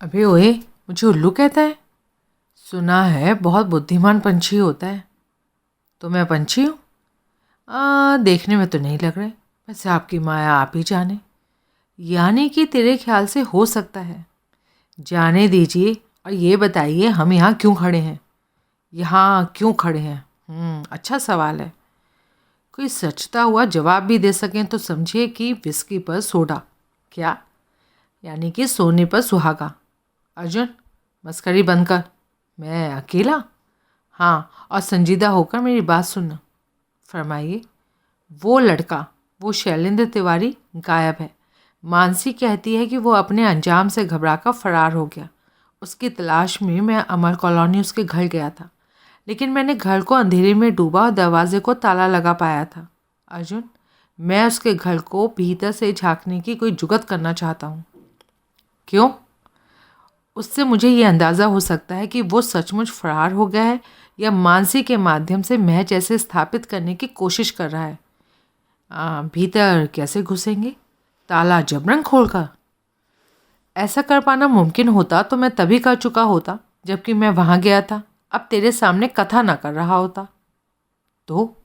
अबे ओए, मुझे उल्लू कहता है। सुना है बहुत बुद्धिमान पंछी होता है। तो मैं पंछी हूँ? देखने में तो नहीं लग रहे। वैसे आपकी माया आप ही जाने। यानी कि तेरे ख्याल से हो सकता है। जाने दीजिए और ये बताइए हम यहाँ क्यों खड़े हैं? यहाँ क्यों खड़े हैं? अच्छा सवाल है। कोई सचता हुआ जवाब भी दे सकें तो समझिए कि विस्की पर सोडा। क्या? यानी कि सोने पर सुहागा। अर्जुन, मस्करी बंद कर। मैं अकेला? हाँ, और संजीदा होकर मेरी बात सुनना। फरमाइए। वो लड़का, वो शैलेंद्र तिवारी गायब है। मानसी कहती है कि वो अपने अंजाम से घबराकर फरार हो गया। उसकी तलाश में मैं अमर कॉलोनी उसके घर गया था, लेकिन मैंने घर को अंधेरे में डूबा और दरवाजे को ताला लगा पाया था। अर्जुन, मैं उसके घर को भीतर से झांकने की कोई जुगत करना चाहता हूँ। क्यों? उससे मुझे ये अंदाज़ा हो सकता है कि वो सचमुच फरार हो गया है या मानसी के माध्यम से महज ऐसे स्थापित करने की कोशिश कर रहा है। भीतर कैसे घुसेंगे? ताला जबरन खोलकर? ऐसा कर पाना मुमकिन होता तो मैं तभी कर चुका होता जबकि मैं वहाँ गया था। अब तेरे सामने कथा ना कर रहा होता। तो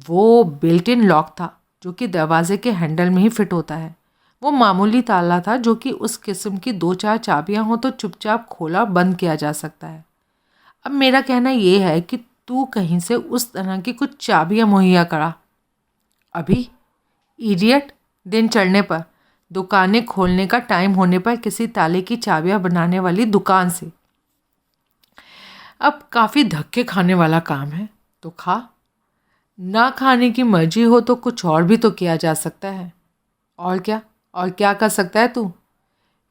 वो बिल्ट इन लॉक था जो कि दरवाजे के हैंडल में ही फिट होता है। वो मामूली ताला था जो कि उस किस्म की 2-4 चाबियां हो तो चुपचाप खोला बंद किया जा सकता है। अब मेरा कहना ये है कि तू कहीं से उस तरह की कुछ चाबियां मुहैया करा। अभी? इडियट, दिन चढ़ने पर, दुकानें खोलने का टाइम होने पर किसी ताले की चाबियां बनाने वाली दुकान से। अब काफ़ी धक्के खाने वाला काम है, तो खा। ना खाने की मर्जी हो तो कुछ और भी तो किया जा सकता है। और क्या? और क्या कर सकता है तू?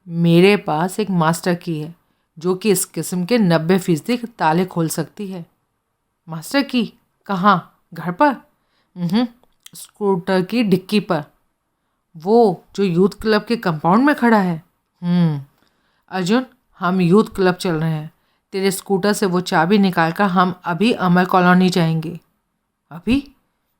मेरे पास एक मास्टर की है जो कि इस किस्म के 90% ताले खोल सकती है। मास्टर की? कहाँ? घर पर? स्कूटर की डिक्की पर। वो जो यूथ क्लब के कंपाउंड में खड़ा है। अर्जुन, हम यूथ क्लब चल रहे हैं। तेरे स्कूटर से वो चाबी निकालकर हम अभी अमर कॉलोनी जाएंगे। अभी?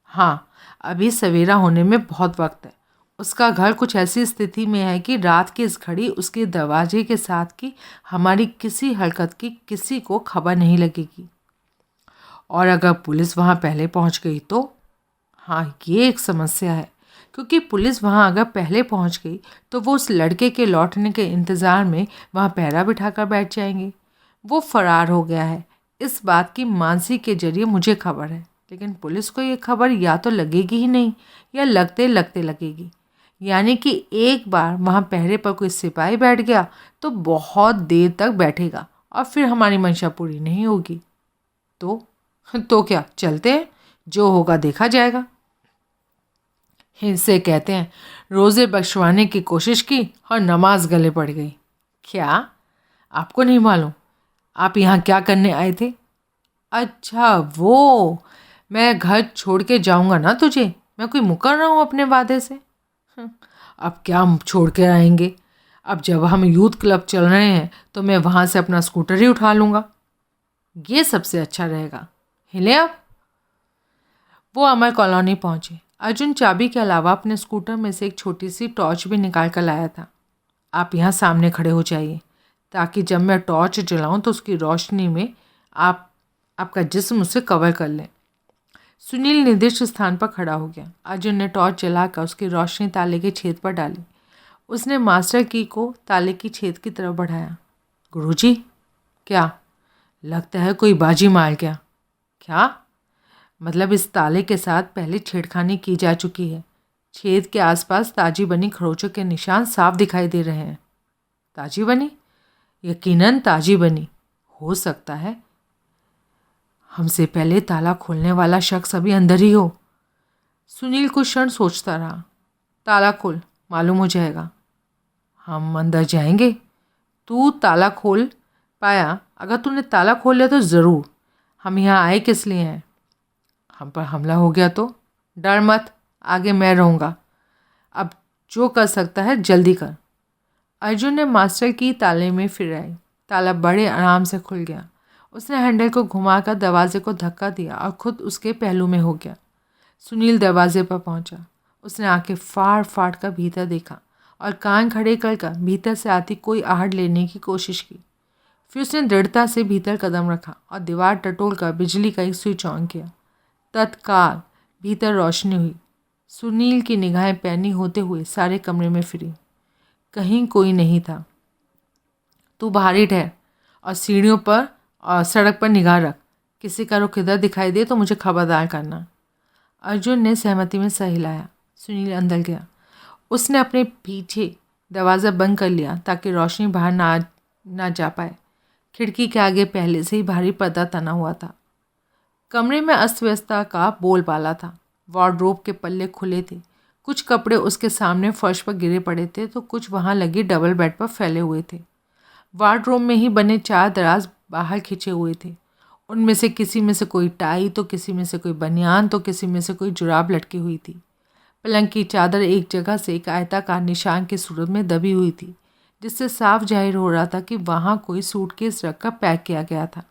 हाँ, अभी सवेरा होने में बहुत वक्त है। उसका घर कुछ ऐसी स्थिति में है कि रात की इस घड़ी उसके दरवाजे के साथ की हमारी किसी हरकत की किसी को खबर नहीं लगेगी। और अगर पुलिस वहाँ पहले पहुँच गई तो? हाँ, ये एक समस्या है, क्योंकि पुलिस वहाँ अगर पहले पहुँच गई तो वो उस लड़के के लौटने के इंतज़ार में वहाँ पहरा बिठाकर बैठ जाएंगे। वो फरार हो गया है, इस बात की मानसी के जरिए मुझे खबर है, लेकिन पुलिस को ये खबर या तो लगेगी ही नहीं या लगते लगते लगेगी। यानी कि एक बार वहाँ पहरे पर कोई सिपाही बैठ गया तो बहुत देर तक बैठेगा और फिर हमारी मंशा पूरी नहीं होगी। तो क्या, चलते हैं, जो होगा देखा जाएगा। इसे कहते हैं रोज़े बख्शवाने की कोशिश की और नमाज गले पड़ गई। क्या? आपको नहीं मालूम? आप यहाँ क्या करने आए थे? अच्छा, वो मैं घर छोड़ के जाऊँगा ना तुझे। मैं कोई मुकर रहा हूँ अपने वादे से? अब क्या हम छोड़ के आएंगे? अब जब हम यूथ क्लब चल रहे हैं तो मैं वहाँ से अपना स्कूटर ही उठा लूँगा। ये सबसे अच्छा रहेगा। हिले अब। वो अमर कॉलोनी पहुँचे। अर्जुन चाबी के अलावा अपने स्कूटर में से एक छोटी सी टॉर्च भी निकाल कर लाया था। आप यहाँ सामने खड़े हो जाइए ताकि जब मैं टॉर्च जलाऊं तो उसकी रोशनी में आपका जिस्म उसे कवर कर ले। सुनील निर्दिष्ट स्थान पर खड़ा हो गया। अर्जुन ने टॉर्च जलाकर उसकी रोशनी ताले के छेद पर डाली। उसने मास्टर की को ताले की छेद की तरफ बढ़ाया। गुरुजी? क्या? लगता है कोई बाजी मार गया। क्या? मतलब इस ताले के साथ पहले छेड़खानी की जा चुकी है। छेद के आसपास ताजी बनी खरोचों के निशान साफ दिखाई दे रहे हैं। ताजी बनी? यकीनन ताजी बनी। हो सकता है हमसे पहले ताला खोलने वाला शख्स अभी अंदर ही हो। सुनील कुछ क्षण सोचता रहा। ताला खोल, मालूम हो जाएगा। हम अंदर जाएंगे? तू ताला खोल पाया? अगर तूने ताला खोल लिया तो ज़रूर। हम यहाँ आए किस लिए हैं? हम पर हमला हो गया तो? डर मत, आगे मैं रहूँगा। अब जो कर सकता है जल्दी कर। अर्जुन ने मास्टर की ताले में फिराई। ताला बड़े आराम से खुल गया। उसने हैंडल को घुमाकर दरवाजे को धक्का दिया और खुद उसके पहलू में हो गया। सुनील दरवाजे पर पहुंचा। उसने आंखें फाड़ फाड़ कर भीतर देखा और कान खड़े कर भीतर से आती कोई आहट लेने की कोशिश की। फिर उसने दृढ़ता से भीतर कदम रखा और दीवार टटोल कर बिजली का एक स्विच ऑन किया। तत्काल भीतर रोशनी हुई। सुनील की निगाहें पैनी होते हुए सारे कमरे में फिरी। कहीं कोई नहीं था। तू बाहर ही ठहर और सीढ़ियों पर और सड़क पर निगाह रख। किसी का रुख इधर दिखाई दे तो मुझे खबरदार करना। अर्जुन ने सहमति में सर हिलाया। सुनील अंदर गया। उसने अपने पीछे दरवाज़ा बंद कर लिया ताकि रोशनी बाहर ना जा पाए। खिड़की के आगे पहले से ही भारी पर्दा तना हुआ था। कमरे में अस्त व्यस्तता का बोलबाला था। वार्डरोब के पल्ले खुले थे। कुछ कपड़े उसके सामने फर्श पर गिरे पड़े थे तो कुछ वहाँ लगी डबल बेड पर फैले हुए थे। वार्डरोब में ही बने 4 दराज बाहर खिंचे हुए थे। उनमें से किसी में से कोई टाई तो किसी में से कोई बनियान तो किसी में से कोई जुराब लटकी हुई थी। पलंग की चादर एक जगह से एक आयताकार निशान की सूरत में दबी हुई थी, जिससे साफ जाहिर हो रहा था कि वहाँ कोई सूटकेस रखकर पैक किया गया था।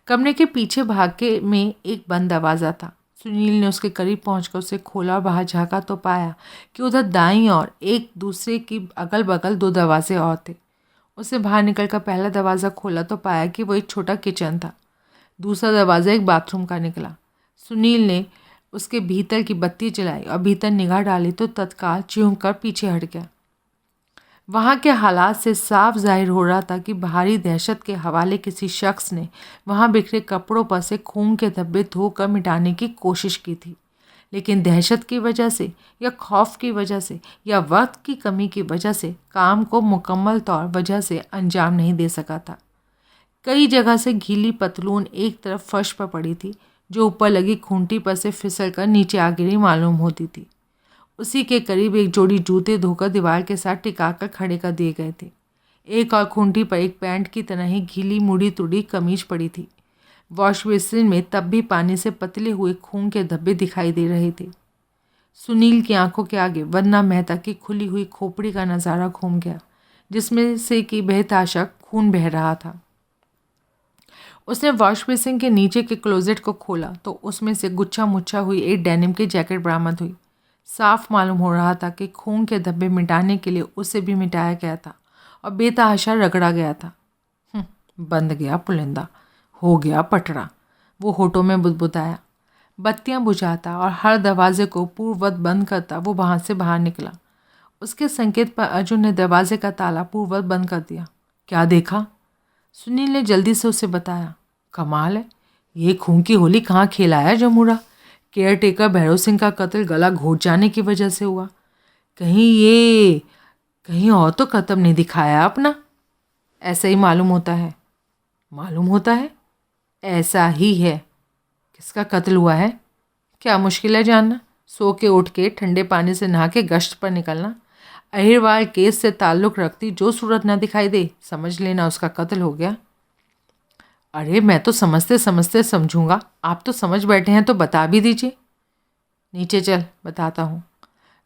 कमरे के पीछे भाग के में एक बंद दरवाज़ा था। सुनील ने उसके करीब पहुंचकर उसे खोला और बाहर झाँका तो पाया कि उधर दाईं ओर एक दूसरे की अगल बगल 2 दरवाजे और थे। उसे बाहर निकलकर पहला दरवाज़ा खोला तो पाया कि वो एक छोटा किचन था। दूसरा दरवाज़ा एक बाथरूम का निकला। सुनील ने उसके भीतर की बत्ती जलाई और भीतर निगाह डाली तो तत्काल चिढ़ कर पीछे हट गया। वहाँ के हालात से साफ जाहिर हो रहा था कि भारी दहशत के हवाले किसी शख्स ने वहाँ बिखरे कपड़ों पर से खून के धब्बे धोकर मिटाने की कोशिश की थी, लेकिन दहशत की वजह से या खौफ की वजह से या वक्त की कमी की वजह से काम को मुकम्मल तौर वजह से अंजाम नहीं दे सका था। कई जगह से गीली पतलून एक तरफ फर्श पर पड़ी थी, जो ऊपर लगी खूंटी पर से फिसल कर नीचे आ गिरी मालूम होती थी। उसी के करीब एक जोड़ी जूते धोकर दीवार के साथ टिकाकर खड़े कर दिए गए थे। एक और खूंटी पर एक पैंट की तरह ही गीली मुड़ी तुड़ी कमीज पड़ी थी। वॉश बेसिन में तब भी पानी से पतले हुए खून के धब्बे दिखाई दे रहे थे। सुनील की आंखों के आगे वंदना मेहता की खुली हुई खोपड़ी का नज़ारा घूम गया, जिसमें से कि बेतहाशा खून बह रहा था। उसने वॉश बेसिन के नीचे के क्लोजेट को खोला तो उसमें से गुच्छा मुच्छा हुई एक डेनिम की जैकेट बरामद हुई। साफ मालूम हो रहा था कि खून के धब्बे मिटाने के लिए उसे भी मिटाया गया था और बेतहाशा रगड़ा गया था। बंद गया पुलिंदा, हो गया पटरा, वो होठों में बुदबुदाया। बत्तियां बुझाता और हर दरवाजे को पूर्ववत बंद करता वो वहाँ से बाहर निकला। उसके संकेत पर अर्जुन ने दरवाजे का ताला पूर्ववत बंद कर दिया। क्या देखा? सुनील ने जल्दी से उसे बताया। कमाल है, ये खून की होली कहाँ खेला है जमुरा? केयर टेकर भैरव सिंह का कत्ल गला घोट जाने की वजह से हुआ। कहीं और तो कत्ल नहीं दिखाया अपना। ऐसा ही मालूम होता है। मालूम होता है? ऐसा ही है। किसका कत्ल हुआ है? क्या मुश्किल है जानना? सो के उठ के ठंडे पानी से नहा के गश्त पर निकलना। अहिरवाल केस से ताल्लुक़ रखती जो सूरत न दिखाई दे, समझ लेना उसका कत्ल हो गया। अरे मैं तो समझते समझते समझूंगा, आप तो समझ बैठे हैं तो बता भी दीजिए। नीचे चल, बताता हूँ।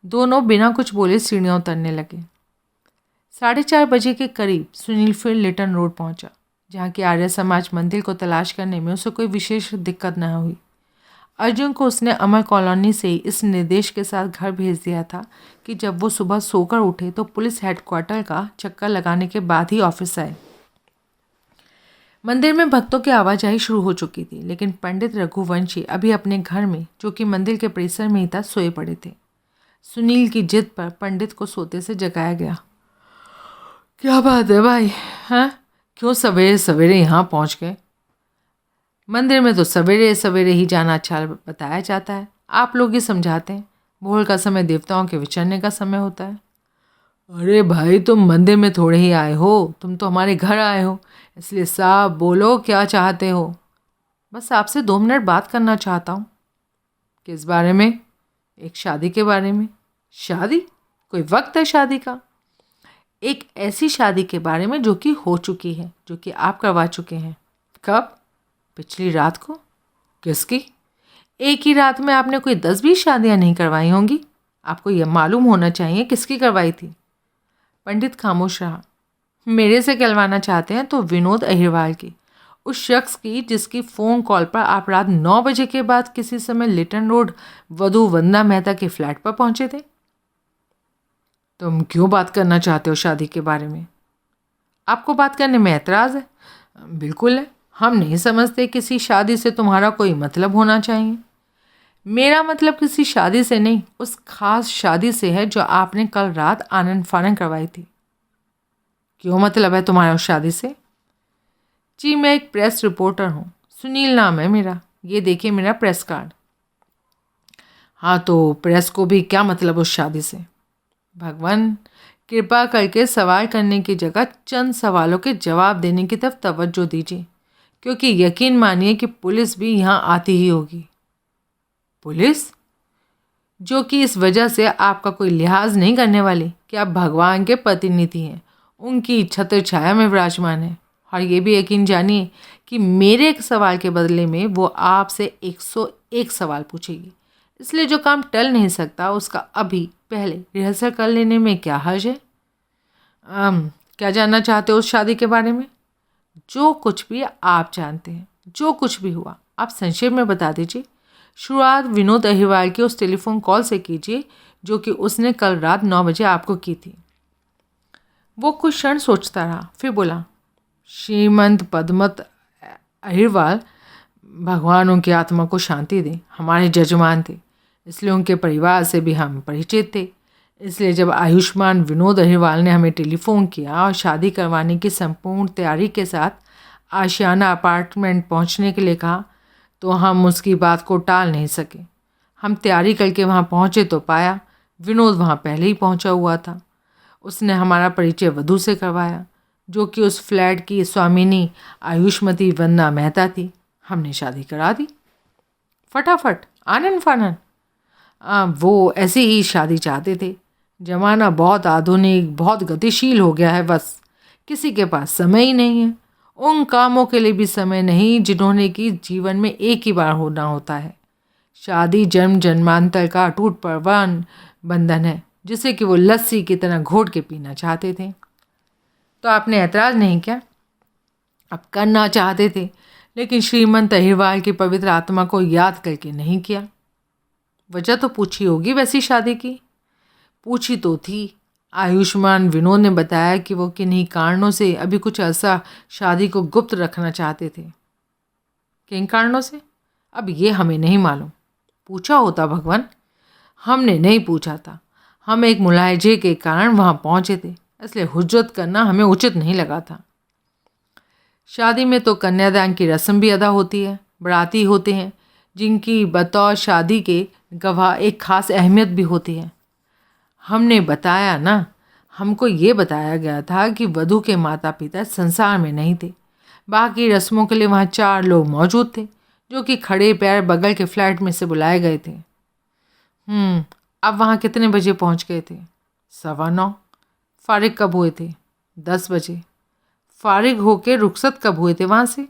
दोनों बिना कुछ बोले सीढ़ियाँ उतरने लगे। 4:30 बजे के करीब सुनील फिर लिटन रोड पहुँचा, जहाँ की आर्य समाज मंदिर को तलाश करने में उसे कोई विशेष दिक्कत न हुई। अर्जुन को उसने अमर कॉलोनी से इस निर्देश के साथ घर भेज दिया था कि जब वो सुबह सोकर उठे तो पुलिस हेडक्वार्टर का चक्कर लगाने के बाद ही ऑफिस आए। मंदिर में भक्तों की आवाजाही शुरू हो चुकी थी, लेकिन पंडित रघुवंशी अभी अपने घर में, जो कि मंदिर के परिसर में ही था, सोए पड़े थे। सुनील की जिद पर पंडित को सोते से जगाया गया। क्या बात है भाई, हाँ? क्यों सवेरे सवेरे यहाँ पहुँच गए? मंदिर में तो सवेरे सवेरे ही जाना अच्छा बताया जाता है। आप लोग ही समझाते हैं, भोर का समय देवताओं के विचरने का समय होता है। अरे भाई, तुम मंदिर में थोड़े ही आए हो, तुम तो हमारे घर आए हो, इसलिए साफ बोलो क्या चाहते हो। बस आपसे 2 मिनट बात करना चाहता हूँ। किस बारे में? एक शादी के बारे में। शादी? कोई वक्त है शादी का? एक ऐसी शादी के बारे में जो कि हो चुकी है, जो कि आप करवा चुके हैं। कब? पिछली रात को। किसकी? एक ही रात में आपने कोई 10-20 शादियाँ नहीं करवाई होंगी। आपको यह मालूम होना चाहिए किसकी करवाई थी। पंडित खामोश रहा। मेरे से कहलवाना चाहते हैं तो विनोद अहिरवाल की, उस शख्स की जिसकी फ़ोन कॉल पर आप रात 9 बजे के बाद किसी समय लिटन रोड वधू वंदना मेहता के फ्लैट पर पहुंचे थे। तुम क्यों बात करना चाहते हो शादी के बारे में? आपको बात करने में ऐतराज़ है? बिल्कुल है। हम नहीं समझते किसी शादी से तुम्हारा कोई मतलब होना चाहिए। मेरा मतलब किसी शादी से नहीं, उस खास शादी से है जो आपने कल रात आनन फानन करवाई थी। क्यों मतलब है तुम्हारा उस शादी से? जी मैं एक प्रेस रिपोर्टर हूँ, सुनील नाम है मेरा। ये देखिए मेरा प्रेस कार्ड। हाँ तो प्रेस को भी क्या मतलब उस शादी से? भगवान कृपा करके सवाल करने की जगह चंद सवालों के जवाब देने की तरफ तवज्जो दीजिए, क्योंकि यकीन मानिए कि पुलिस भी यहाँ आती ही होगी। पुलिस? जो कि इस वजह से आपका कोई लिहाज नहीं करने वाली कि आप भगवान के प्रतिनिधि हैं, उनकी छत्र छाया में विराजमान है। और ये भी यकीन जानिए कि मेरे एक सवाल के बदले में वो आपसे 101 सवाल पूछेगी। इसलिए जो काम टल नहीं सकता उसका अभी पहले रिहर्सल कर लेने में क्या हर्ज है? क्या जानना चाहते हो उस शादी के बारे में? जो कुछ भी आप जानते हैं, जो कुछ भी हुआ, आप संक्षेप में बता दीजिए। शुरुआत विनोद अहिरवाल की उस टेलीफोन कॉल से कीजिए जो कि उसने कल रात 9 बजे आपको की थी। वो कुछ क्षण सोचता रहा, फिर बोला, श्रीमंत पद्मत अहिरवाल, भगवान उनकी आत्मा को शांति दे, हमारे जजमान थे, इसलिए उनके परिवार से भी हम परिचित थे। इसलिए जब आयुष्मान विनोद अहिरवाल ने हमें टेलीफोन किया और शादी करवाने की संपूर्ण तैयारी के साथ आशियाना अपार्टमेंट पहुंचने के लिए कहा तो हम उसकी बात को टाल नहीं सके। हम तैयारी करके वहां पहुंचे तो पाया विनोद वहां पहले ही पहुंचा हुआ था। उसने हमारा परिचय वधू से करवाया जो कि उस फ्लैट की स्वामिनी आयुष्मती वंदना मेहता थी। हमने शादी करा दी फटाफट, आनन फानन। वो ऐसी ही शादी चाहते थे। ज़माना बहुत आधुनिक, बहुत गतिशील हो गया है, बस किसी के पास समय ही नहीं है। उन कामों के लिए भी समय नहीं जिन्होंने कि जीवन में एक ही बार होना होता है। शादी जन्म जन्मांतर का अटूट परवान बंधन है जिसे कि वो लस्सी की तरह घोट के पीना चाहते थे। तो आपने ऐतराज़ नहीं किया? आप करना चाहते थे लेकिन श्रीमंत अहिरवाल की पवित्र आत्मा को याद करके नहीं किया। वजह तो पूछी होगी वैसी शादी की? पूछी तो थी। आयुष्मान विनोद ने बताया कि वो किन्हीं कारणों से अभी कुछ ऐसा शादी को गुप्त रखना चाहते थे। किन कारणों से? अब ये हमें नहीं मालूम। पूछा होता भगवान। हमने नहीं पूछा था। हम एक मुलाहिजे के कारण वहाँ पहुँचे थे, इसलिए हुज्जत करना हमें उचित नहीं लगा था। शादी में तो कन्यादान की रस्म भी अदा होती है। बराती होते हैं जिनकी बतौर शादी के गवाह एक खास अहमियत भी होती है। हमने बताया ना, हमको ये बताया गया था कि वधू के माता पिता संसार में नहीं थे। बाकी रस्मों के लिए वहाँ 4 लोग मौजूद थे जो कि खड़े पैर बगल के फ्लैट में से बुलाए गए थे। अब वहाँ कितने बजे पहुँच गए थे? 9:15। फारिग कब हुए थे? 10 बजे। फारिग होके रुखसत कब हुए थे वहाँ से?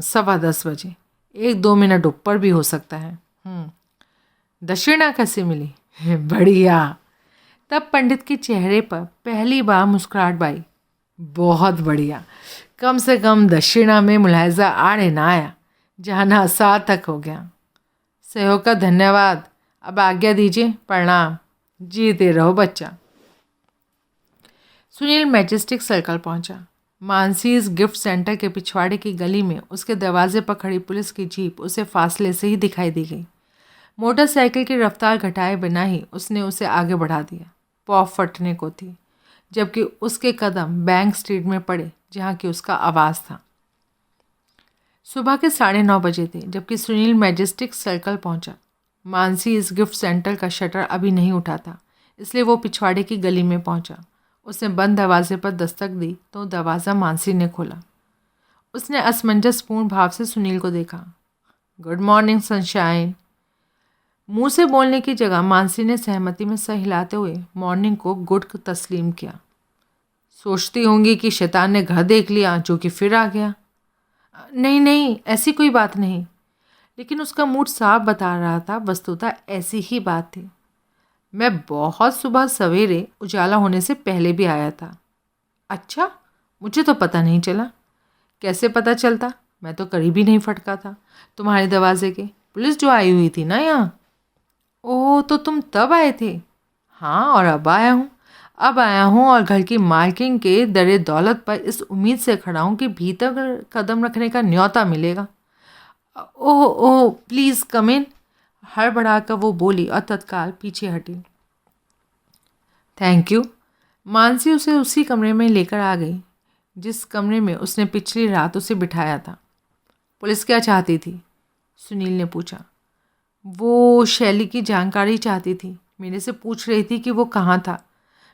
10:15 बजे। 1-2 मिनट ऊपर भी हो सकता है। दक्षिणा कैसे मिली? बढ़िया। तब पंडित के चेहरे पर पहली बार मुस्कुराहट आई। बहुत बढ़िया। कम से कम दक्षिणा में मुलाहिजा आड़े ना आया। जाना सार्थक हो गया। सहयोग का धन्यवाद। अब आज्ञा दीजिए। प्रणाम। जीते रहो बच्चा। सुनील मैजेस्टिक सर्कल पहुंचा। मानसीज गिफ्ट सेंटर के पिछवाड़े की गली में उसके दरवाजे पर खड़ी पुलिस की जीप उसे फासले से ही दिखाई दी गई। मोटरसाइकिल की रफ्तार घटाए बिना ही उसने उसे आगे बढ़ा दिया। पौ फटने को थी जबकि उसके कदम बैंक स्ट्रीट में पड़े जहाँ की उसका आवास था। सुबह के 9:30 बजे थे जबकि सुनील मैजेस्टिक सर्कल पहुंचा। मानसी इस गिफ्ट सेंटर का शटर अभी नहीं उठा था, इसलिए वो पिछवाड़े की गली में पहुंचा। उसने बंद दरवाजे पर दस्तक दी तो दरवाज़ा मानसी ने खोला। उसने असमंजसपूर्ण भाव से सुनील को देखा। Good morning sunshine. मुंह से बोलने की जगह मानसी ने सहमति में सर हिलाते हुए मॉर्निंग को गुड तस्लीम किया। सोचती होंगी कि शैतान ने घर देख लिया जो कि फिर आ गया। नहीं नहीं, ऐसी कोई बात नहीं। लेकिन उसका मूड साफ बता रहा था वस्तुतः ऐसी ही बात थी। मैं बहुत सुबह सवेरे उजाला होने से पहले भी आया था। अच्छा, मुझे तो पता नहीं चला। कैसे पता चलता? मैं तो करीब ही नहीं फटका था तुम्हारे दरवाजे के। पुलिस जो आई हुई थी ना यहाँ। ओह, तो तुम तब आए थे? हाँ, और अब आया हूँ। अब आया हूँ और घर की मालकिन के दरे दौलत पर इस उम्मीद से खड़ा हूँ कि भीतर कदम रखने का न्योता मिलेगा। ओह ओह प्लीज़ कम इन, हड़बड़ाकर वो बोली और तत्काल पीछे हटी। Thank you. मानसी उसे उसी कमरे में लेकर आ गई जिस कमरे में उसने पिछली रात उसे बिठाया था। पुलिस क्या चाहती थी? सुनील ने पूछा। वो शैली की जानकारी चाहती थी, मेरे से पूछ रही थी कि वो कहाँ था।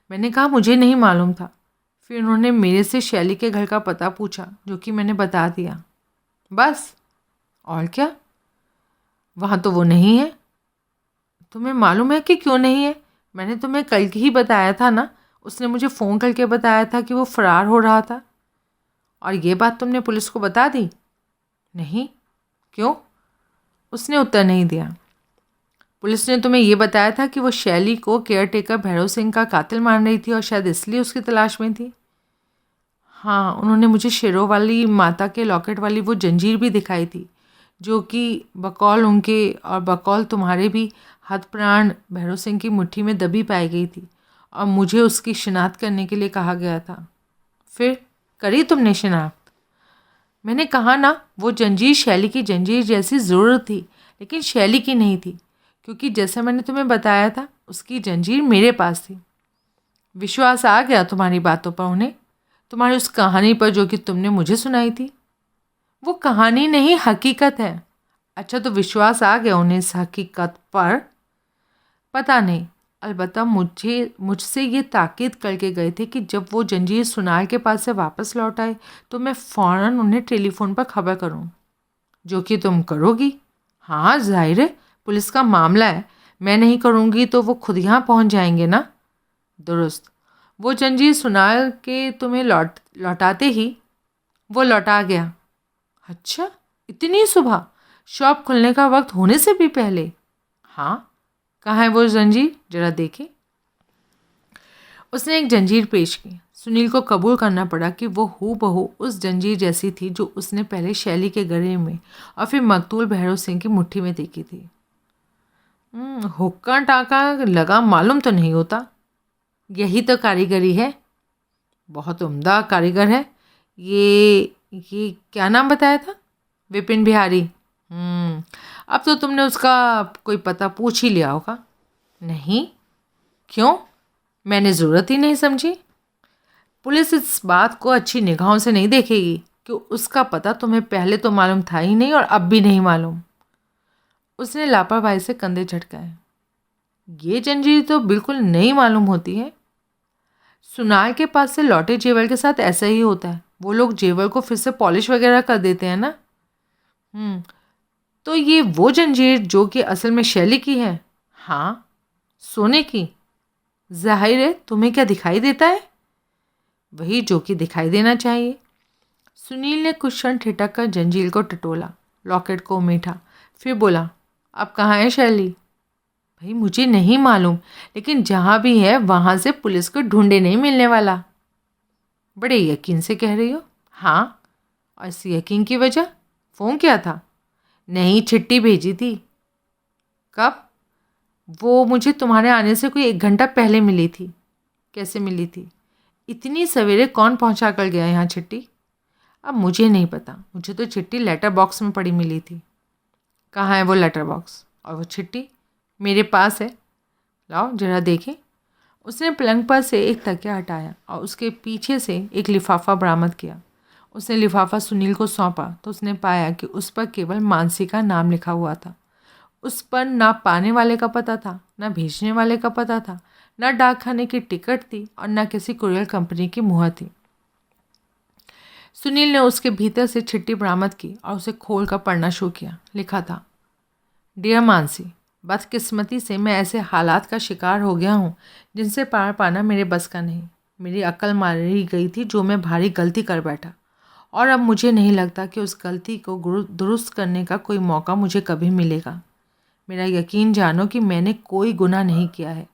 मैंने कहा मुझे नहीं मालूम था। फिर उन्होंने मेरे से शैली के घर का पता पूछा, जो कि मैंने बता दिया। बस? और क्या? वहाँ तो वो नहीं है। तुम्हें मालूम है कि क्यों नहीं है? मैंने तुम्हें कल ही बताया था ना। उसने मुझे फ़ोन करके बताया था कि वो फ़रार हो रहा था। और ये बात तुमने पुलिस को बता दी? नहीं। क्यों? उसने उत्तर नहीं दिया। पुलिस ने तुम्हें ये बताया था कि वो शैली को केयरटेकर भैरव सिंह का कातिल मान रही थी और शायद इसलिए उसकी तलाश में थी। हाँ, उन्होंने मुझे शेरों वाली माता के लॉकेट वाली वो जंजीर भी दिखाई थी, जो कि बकौल उनके और बकौल तुम्हारे भी हथ प्राण भैरव सिंह की मुट्ठी में दबी पाई गई थी और मुझे उसकी शिनाख्त करने के लिए कहा गया था। फिर करी तुमने शिनाख्त? मैंने कहा ना, वो जंजीर शैली की जंजीर जैसी ज़रूर थी, लेकिन शैली की नहीं थी, क्योंकि जैसा मैंने तुम्हें बताया था उसकी जंजीर मेरे पास थी। विश्वास आ गया तुम्हारी बातों पर उन्हें, तुम्हारी उस कहानी पर जो कि तुमने मुझे सुनाई थी? वो कहानी नहीं, हकीकत है। अच्छा, तो विश्वास आ गया उन्हें इस हकीकत पर? पता नहीं, अलबत्ता मुझसे ये ताकीद करके गए थे कि जब वो जंजीर सुनार के पास से वापस लौट आए तो मैं फ़ौरन उन्हें टेलीफोन पर खबर करूं। जो कि तुम करोगी? हाँ, जाहिर है, पुलिस का मामला है। मैं नहीं करूँगी तो वो खुद यहाँ पहुँच जाएंगे ना। दुरुस्त। वो जंजीर सुनार के तुम्हें लौटाते ही वो लौटा गया। अच्छा, इतनी सुबह? शॉप खुलने का वक्त होने से भी पहले? हाँ। कहाँ है वो जंजीर? जरा देखें। उसने एक जंजीर पेश की। सुनील को कबूल करना पड़ा कि वो हूबहू उस जंजीर जैसी थी जो उसने पहले शैली के गले में और फिर मकतूल भैरव सिंह की मुट्ठी में देखी थी। हुक्का टाका लगा मालूम तो नहीं होता। यही तो कारीगरी है। बहुत उम्दा कारीगर है। ये क्या नाम बताया था? विपिन बिहारी। अब तो तुमने उसका कोई पता पूछ ही लिया होगा। नहीं। क्यों? मैंने ज़रूरत ही नहीं समझी। पुलिस इस बात को अच्छी निगाहों से नहीं देखेगी कि उसका पता तुम्हें पहले तो मालूम था ही नहीं और अब भी नहीं मालूम। उसने लापरवाही से कंधे झटकाए। ये जंजीर तो बिल्कुल नई मालूम होती है। सुनार के पास से लौटे जेवर के साथ ऐसा ही होता है। वो लोग जेवर को फिर से पॉलिश वगैरह कर देते हैं ना। तो ये वो जंजीर जो कि असल में शैली की है? हाँ, सोने की। जाहिर है, तुम्हें क्या दिखाई देता है? वही जो कि दिखाई देना चाहिए। सुनील ने कुछ क्षण ठिठक कर जंजीर को टटोला, लॉकेट को उमेटा, फिर बोला, अब कहाँ है शैली? भाई मुझे नहीं मालूम, लेकिन जहाँ भी है वहाँ से पुलिस को ढूंढे नहीं मिलने वाला। बड़े यकीन से कह रही हो? हाँ। और इस यकीन की वजह? फ़ोन किया था? नहीं, चिट्ठी भेजी थी। कब? वो मुझे तुम्हारे आने से कोई 1 घंटा पहले मिली थी। कैसे मिली थी? इतनी सवेरे कौन पहुंचा कर गया यहाँ चिट्ठी? अब मुझे नहीं पता, मुझे तो चिट्ठी लेटर बॉक्स में पड़ी मिली थी। कहाँ है वो लेटर बॉक्स? और वो चिट्ठी? मेरे पास है। लाओ जरा देखें। उसने पलंग पर से एक तकिया हटाया और उसके पीछे से एक लिफाफा बरामद किया। उसने लिफाफा सुनील को सौंपा तो उसने पाया कि उस पर केवल मानसी का नाम लिखा हुआ था। उस पर ना पाने वाले का पता था, ना भेजने वाले का पता था, ना डाकखाने की टिकट थी और ना किसी कुरियर कंपनी की मुहर थी। सुनील ने उसके भीतर से चिट्ठी बरामद की और उसे खोल कर पढ़ना शुरू किया। लिखा था, डियर मानसी, बदकिस्मती से मैं ऐसे हालात का शिकार हो गया हूँ जिनसे पार पाना मेरे बस का नहीं। मेरी अक्ल मारी गई थी जो मैं भारी गलती कर बैठा, और अब मुझे नहीं लगता कि उस गलती को दुरुस्त करने का कोई मौका मुझे कभी मिलेगा। मेरा यकीन जानो कि मैंने कोई गुनाह नहीं किया है,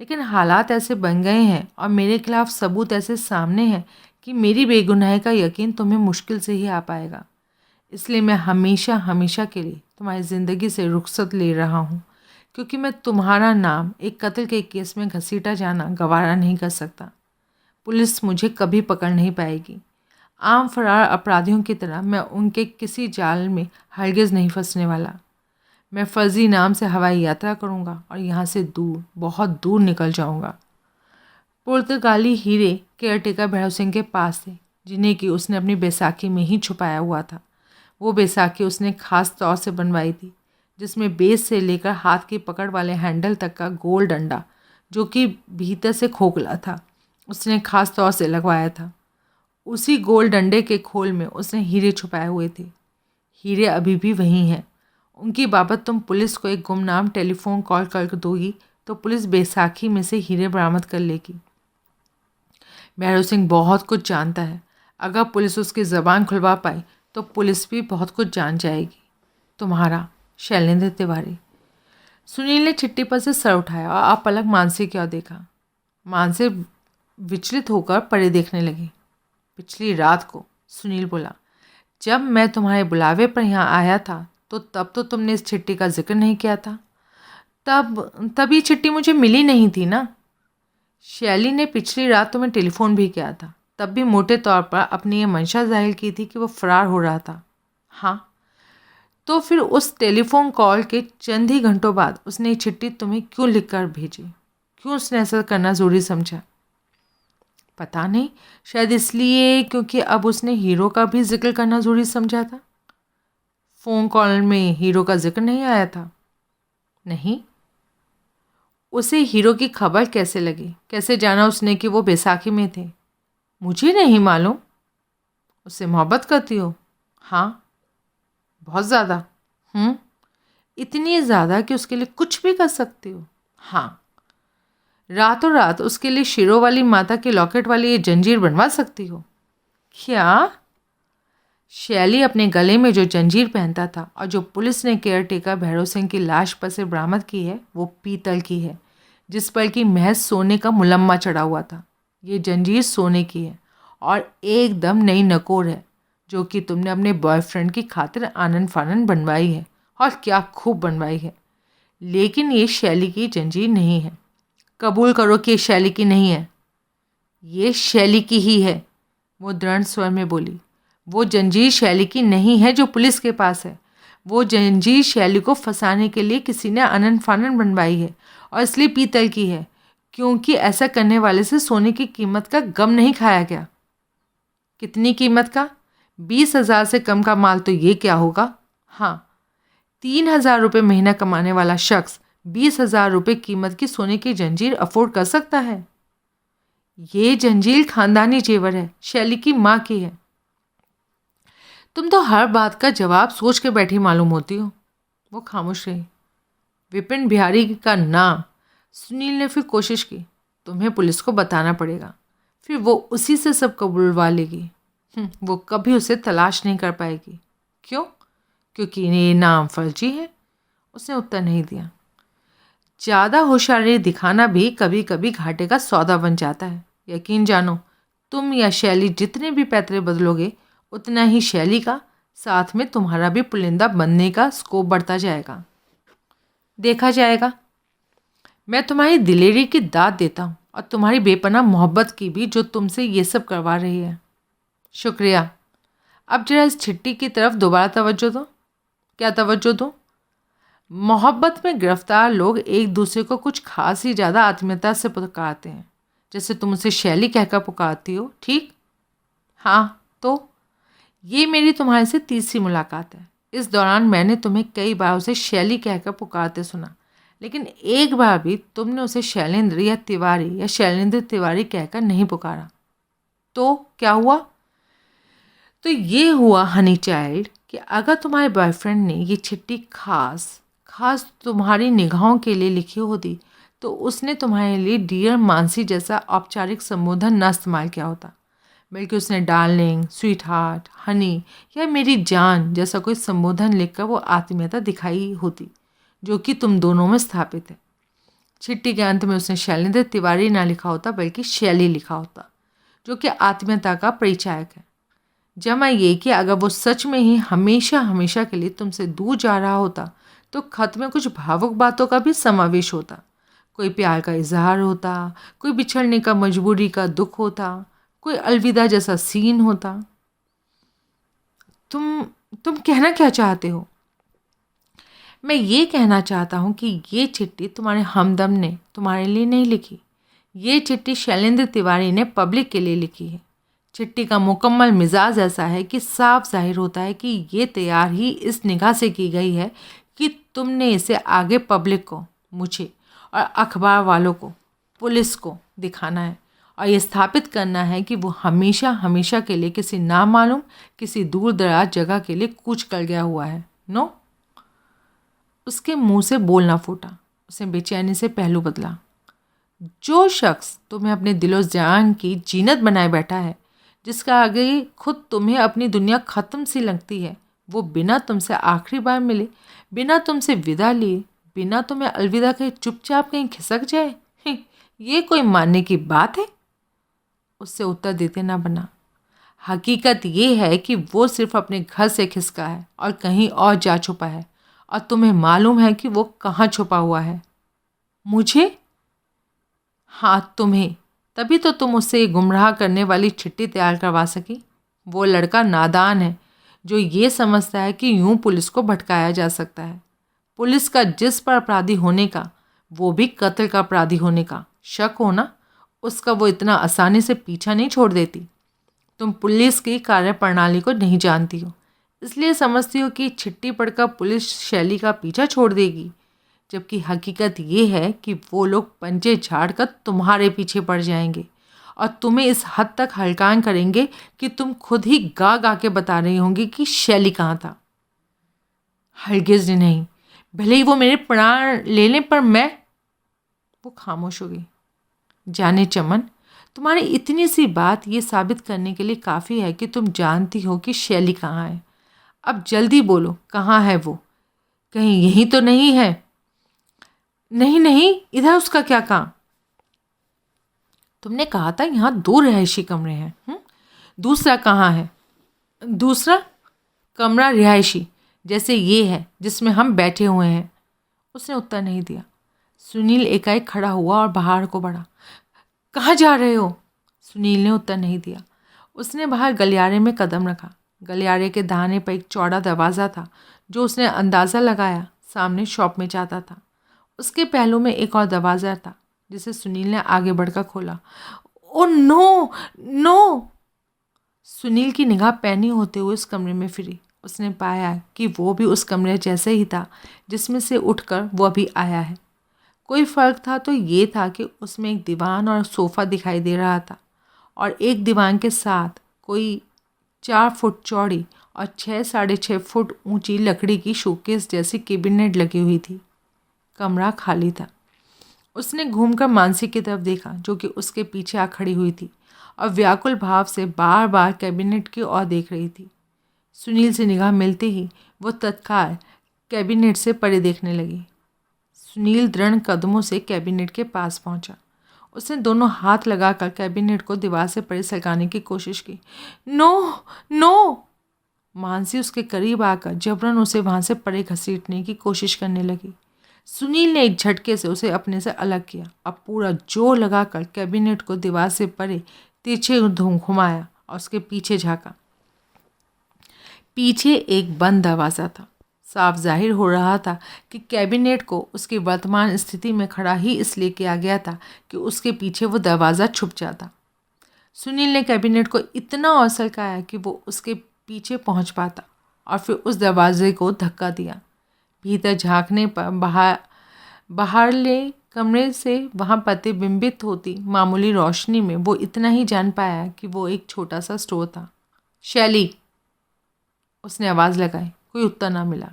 लेकिन हालात ऐसे बन गए हैं और मेरे खिलाफ सबूत ऐसे सामने हैं कि मेरी बेगुनाही का यकीन तुम्हें मुश्किल से ही आ पाएगा। इसलिए मैं हमेशा हमेशा के लिए तुम्हारी ज़िंदगी से रुखसत ले रहा हूँ, क्योंकि मैं तुम्हारा नाम एक कत्ल के केस में घसीटा जाना गवारा नहीं कर सकता। पुलिस मुझे कभी पकड़ नहीं पाएगी। आम फरार अपराधियों की तरह मैं उनके किसी जाल में हरगिज़ नहीं फंसने वाला। मैं फर्जी नाम से हवाई यात्रा करूंगा और यहाँ से दूर, बहुत दूर निकल जाऊंगा। पुर्तगाली हीरे केयरटेकर भैरव सिंह के पास थे, जिन्हें कि उसने अपनी बैसाखी में ही छुपाया हुआ था। वो बैसाखी उसने खास तौर से बनवाई थी, जिसमें बेस से लेकर हाथ की पकड़ वाले हैंडल तक का गोल डंडा, जो कि भीतर से खोखला था, उसने खास तौर से लगवाया था। उसी गोल डंडे के खोल में उसने हीरे छुपाए हुए थे। हीरे अभी भी वहीं हैं। उनकी बाबत तुम पुलिस को एक गुमनाम टेलीफोन कॉल कर दोगी तो पुलिस बैसाखी में से हीरे बरामद कर लेगी। भैरव सिंह बहुत कुछ जानता है। अगर पुलिस उसकी ज़बान खुलवा पाई तो पुलिस भी बहुत कुछ जान जाएगी। तुम्हारा शैलेंद्र तिवारी। सुनील ने चिट्ठी पर से सर उठाया और आप पलक मानसी की ओर देखा। मानसी विचलित होकर परे देखने लगी। पिछली रात को, सुनील बोला, जब मैं तुम्हारे बुलावे पर यहाँ आया था तो तब तो तुमने इस चिट्ठी का जिक्र नहीं किया था। तब ये चिट्ठी मुझे मिली नहीं थी ना। शैली ने पिछली रात तुम्हें टेलीफोन भी किया था, तब भी मोटे तौर पर अपनी ये मंशा जाहिर की थी कि वो फरार हो रहा था। हाँ, तो फिर उस टेलीफोन कॉल के चंद ही घंटों बाद उसने ये चिट्ठी तुम्हें क्यों लिखकर भेजी? क्यों उसने ऐसा करना ज़रूरी समझा? पता नहीं, शायद इसलिए क्योंकि अब उसने हीरो का भी जिक्र करना ज़रूरी समझा था। फ़ोन कॉल में हीरो का जिक्र नहीं आया था। नहीं। उसे हीरो की खबर कैसे लगी? कैसे जाना उसने कि वो बैसाखी में थे? मुझे नहीं मालूम। उससे मोहब्बत करती हो? हाँ, बहुत ज़्यादा। इतनी ज़्यादा कि उसके लिए कुछ भी कर सकती हो? हाँ, रातों रात उसके लिए शिरों वाली माता के लॉकेट वाली ये जंजीर बनवा सकती हो? क्या? शैली अपने गले में जो जंजीर पहनता था और जो पुलिस ने केयरटेकर भैरव सिंह की लाश पर से बरामद की है, वो पीतल की है, जिस पर कि महज सोने का मुलम्मा चढ़ा हुआ था। ये जंजीर सोने की है और एकदम नई नकोर है, जो कि तुमने अपने बॉयफ्रेंड की खातिर आनन फानन बनवाई है, और क्या खूब बनवाई है। लेकिन ये शैली की जंजीर नहीं है। कबूल करो कि ये शैली की नहीं है। ये शैली की ही है, वो दृढ़ स्वर में बोली। वो जंजीर शैली की नहीं है जो पुलिस के पास है। वो जंजीर शैली को फंसाने के लिए किसी ने आनन फानन बनवाई है, और इसलिए पीतल की है, क्योंकि ऐसा करने वाले से सोने की कीमत का गम नहीं खाया गया। कितनी कीमत का? 20,000 से कम का माल तो ये क्या होगा। हाँ, 3,000 रुपये महीना कमाने वाला शख्स 20,000 रुपये कीमत की सोने की जंजीर अफोर्ड कर सकता है? ये जंजीर खानदानी जेवर है, शैली की माँ की है। तुम तो हर बात का जवाब सोच के बैठी मालूम होती हो। वो खामोश रही। विपिन बिहारी का नाम। सुनील ने फिर कोशिश की। तुम्हें पुलिस को बताना पड़ेगा, फिर वो उसी से सब कबूलवा लेगी। वो कभी उसे तलाश नहीं कर पाएगी। क्यों? क्योंकि ये नाम फर्जी है। उसने उत्तर नहीं दिया। ज़्यादा होशियारी दिखाना भी कभी कभी घाटे का सौदा बन जाता है। यकीन जानो, तुम या शैली जितने भी पैतरे बदलोगे, उतना ही शैली का, साथ में तुम्हारा भी पुलिंदा बनने का स्कोप बढ़ता जाएगा। देखा जाएगा। मैं तुम्हारी दिलेरी की दाद देता हूँ, और तुम्हारी बेपनाह मोहब्बत की भी, जो तुमसे ये सब करवा रही है। शुक्रिया। अब जरा इस चिट्ठी की तरफ दोबारा तवज्जो दो। क्या तवज्जो दो? मोहब्बत में गिरफ्तार लोग एक दूसरे को कुछ खास ही ज़्यादा आत्मीयता से पुकारते हैं, जैसे तुम उसे शैली कहकर पुकारती हो, ठीक? हाँ, तो ये मेरी तुम्हारे से तीसरी मुलाकात है। इस दौरान मैंने तुम्हें कई बार उसे शैली कहकर पुकारते सुना, लेकिन एक बार भी तुमने उसे शैलेंद्र या तिवारी या शैलेंद्र तिवारी कहकर नहीं पुकारा। तो क्या हुआ? तो ये हुआ हनी चाइल्ड कि अगर तुम्हारे बॉयफ्रेंड ने ये चिट्ठी खास तुम्हारी निगाहों के लिए लिखी होती, तो उसने तुम्हारे लिए डियर मानसी जैसा औपचारिक संबोधन न इस्तेमाल किया होता, बल्कि उसने डार्लिंग, स्वीट हार्ट, हनी या मेरी जान जैसा कोई संबोधन लिखकर वो आत्मीयता दिखाई होती, जो कि तुम दोनों में स्थापित है। चिट्ठी के अंत में उसने शैलेंद्र तिवारी ना लिखा होता, बल्कि शैली लिखा होता, जो कि आत्मीयता का परिचायक है। जमा ये कि अगर वो सच में ही हमेशा हमेशा के लिए तुमसे दूर जा रहा होता, तो खत में कुछ भावुक बातों का भी समावेश होता। कोई प्यार का इजहार होता, कोई बिछड़ने का मजबूरी का दुख होता, कोई अलविदा जैसा सीन होता। तुम कहना क्या चाहते हो? मैं ये कहना चाहता हूँ कि ये चिट्ठी तुम्हारे हमदम ने तुम्हारे लिए नहीं लिखी। ये चिट्ठी शैलेंद्र तिवारी ने पब्लिक के लिए लिखी है। चिट्ठी का मुकम्मल मिजाज ऐसा है कि साफ जाहिर होता है कि ये तैयार ही इस निगाह से की गई है कि तुमने इसे आगे पब्लिक को, मुझे और अखबार वालों को, पुलिस को दिखाना है और ये स्थापित करना है कि वो हमेशा हमेशा के लिए किसी नामालूम, किसी दूर दराज जगह के लिए कूच कर गया हुआ है। नो। उसके मुंह से बोलना फूटा। उसने बेचैनी से पहलू बदला। जो शख्स तुम्हें अपने दिलो जान की जीनत बनाए बैठा है, जिसका आगे खुद तुम्हें अपनी दुनिया ख़त्म सी लगती है, वो बिना तुमसे आखिरी बार मिले, बिना तुमसे विदा लिए, बिना तुम्हें अलविदा कहे चुपचाप कहीं खिसक जाए, ये कोई मानने की बात है? उससे उत्तर देते ना बना। हकीकत ये है कि वो सिर्फ अपने घर से खिसका है और कहीं और जा छुपा है, और तुम्हें मालूम है कि वो कहाँ छुपा हुआ है। मुझे? हाँ, तुम्हें। तभी तो तुम उससे ये गुमराह करने वाली चिट्ठी तैयार करवा सकी। वो लड़का नादान है जो ये समझता है कि यूं पुलिस को भटकाया जा सकता है। पुलिस का जिस पर अपराधी होने का, वो भी कत्ल का अपराधी होने का शक हो ना, उसका वो इतना आसानी से पीछा नहीं छोड़ देती। तुम पुलिस की कार्यप्रणाली को नहीं जानती हो, इसलिए समझती हो कि चिट्ठी पढ़कर पुलिस शैली का पीछा छोड़ देगी, जबकि हकीकत ये है कि वो लोग पंजे झाड़ कर तुम्हारे पीछे पड़ जाएंगे और तुम्हें इस हद तक हलकान करेंगे कि तुम खुद ही गा गा के बता रही होंगी कि शैली कहाँ था। हरगिज़ नहीं, भले ही वो मेरे प्राण ले लें, पर मैं। वो खामोश हो गई। जाने चमन, तुम्हारी इतनी सी बात ये साबित करने के लिए काफ़ी है कि तुम जानती हो कि शैली कहाँ है। अब जल्दी बोलो, कहाँ है वो? कहीं यहीं तो नहीं है? नहीं नहीं, इधर उसका क्या काम? तुमने कहा था यहाँ 2 रिहायशी कमरे हैं। दूसरा कहाँ है? दूसरा कमरा रिहायशी जैसे ये है जिसमें हम बैठे हुए हैं। उसने उत्तर नहीं दिया। सुनील एकाएक खड़ा हुआ और बाहर को बढ़ा। कहाँ जा रहे हो? सुनील ने उत्तर नहीं दिया। उसने बाहर गलियारे में कदम रखा। गलियारे के दाहिने पर एक चौड़ा दरवाज़ा था जो उसने अंदाज़ा लगाया सामने शॉप में जाता था। उसके पहलू में एक और दरवाज़ा था जिसे सुनील ने आगे बढ़कर खोला। Oh no no! सुनील की निगाह पैनी होते हुए उस कमरे में फिरी। उसने पाया कि वो भी उस कमरे जैसे ही था जिसमें से उठकर वो अभी आया है। कोई फ़र्क था तो ये था कि उसमें एक दीवान और सोफ़ा दिखाई दे रहा था और एक दीवान के साथ कोई 4 फुट चौड़ी और 6-6.5 फुट ऊंची लकड़ी की शोकेस जैसी कैबिनेट लगी हुई थी। कमरा खाली था। उसने घूमकर मानसी की तरफ देखा जो कि उसके पीछे आ खड़ी हुई थी और व्याकुल भाव से बार बार कैबिनेट की ओर देख रही थी। सुनील से निगाह मिलते ही वो तत्काल कैबिनेट से परे देखने लगी। सुनील दृढ़ कदमों से कैबिनेट के पास पहुंचा। उसने दोनों हाथ लगाकर कैबिनेट को दीवार से परे सरकाने की कोशिश की। No no! मानसी उसके करीब आकर जबरन उसे वहां से परे घसीटने की कोशिश करने लगी। सुनील ने एक झटके से उसे अपने से अलग किया। अब पूरा जोर लगाकर कैबिनेट को दीवार से परे तिरछे घुमाया और उसके पीछे झांका। पीछे एक बंद दरवाज़ा था। साफ जाहिर हो रहा था कि कैबिनेट को उसकी वर्तमान स्थिति में खड़ा ही इसलिए किया गया था कि उसके पीछे वो दरवाज़ा छुप जाता। सुनील ने कैबिनेट को इतना और सरकाया कि वो उसके पीछे पहुंच पाता और फिर उस दरवाजे को धक्का दिया। भीतर झांकने पर बाहरले कमरे से वहाँ प्रतिबिंबित होती मामूली रोशनी में वो इतना ही जान पाया कि वो एक छोटा सा स्टोर था। शैली! उसने आवाज़ लगाई। कोई उत्तर ना मिला।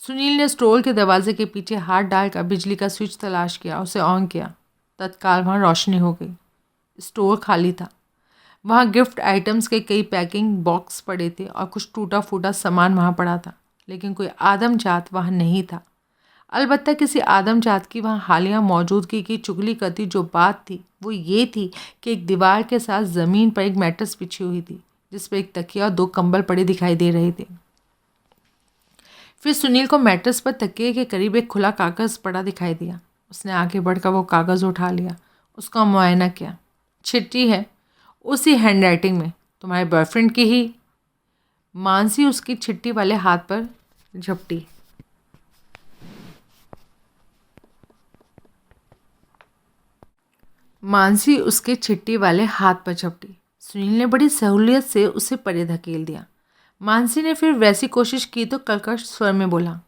सुनील ने स्टोर के दरवाजे के पीछे हाथ डालकर बिजली का स्विच तलाश किया, उसे ऑन किया। तत्काल वहाँ रोशनी हो गई। स्टोर खाली था। वहाँ गिफ्ट आइटम्स के कई पैकिंग बॉक्स पड़े थे और कुछ टूटा फूटा सामान वहाँ पड़ा था, लेकिन कोई आदमजात वहाँ नहीं था। अलबत्ता किसी आदमजात की वहाँ हालिया मौजूदगी की चुगली करती जो बात थी वो ये थी कि एक दीवार के साथ ज़मीन पर एक मैट्रेस बिछी हुई थी जिस पर एक तकिया और 2 कंबल पड़े दिखाई दे रहे थे। फिर सुनील को मैट्रेस पर तकिए के करीब एक खुला कागज़ पड़ा दिखाई दिया। उसने आगे बढ़कर वो कागज़ उठा लिया, उसका मुआयना किया। चिट्ठी है, उसी हैंडराइटिंग में, तुम्हारे बॉयफ्रेंड की ही। मानसी उसकी चिट्ठी वाले हाथ पर झपटी। मानसी उसके चिट्ठी वाले हाथ पर झपटी। सुनील ने बड़ी सहूलियत से उसे परे धकेल दिया। मानसी ने फिर वैसी कोशिश की तो कर्कश स्वर में बोला,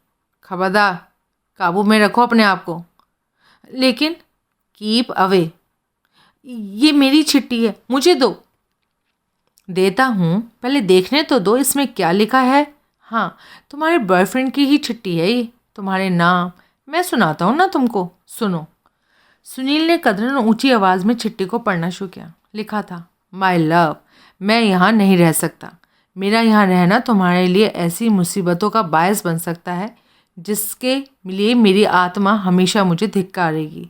खबरदार, काबू में रखो अपने आप को। लेकिन कीप अवे, ये मेरी चिट्ठी है, मुझे दो। देता हूँ, पहले देखने तो दो इसमें क्या लिखा है। हाँ, तुम्हारे बॉयफ्रेंड की ही चिट्ठी है ये, तुम्हारे नाम। मैं सुनाता हूँ ना तुमको, सुनो। सुनील ने कदरन ऊंची आवाज़ में चिट्ठी को पढ़ना शुरू किया। लिखा था, माय लव, मैं यहाँ नहीं रह सकता। मेरा यहाँ रहना तुम्हारे लिए ऐसी मुसीबतों का बायस बन सकता है जिसके लिए मेरी आत्मा हमेशा मुझे धिक्कारेगी।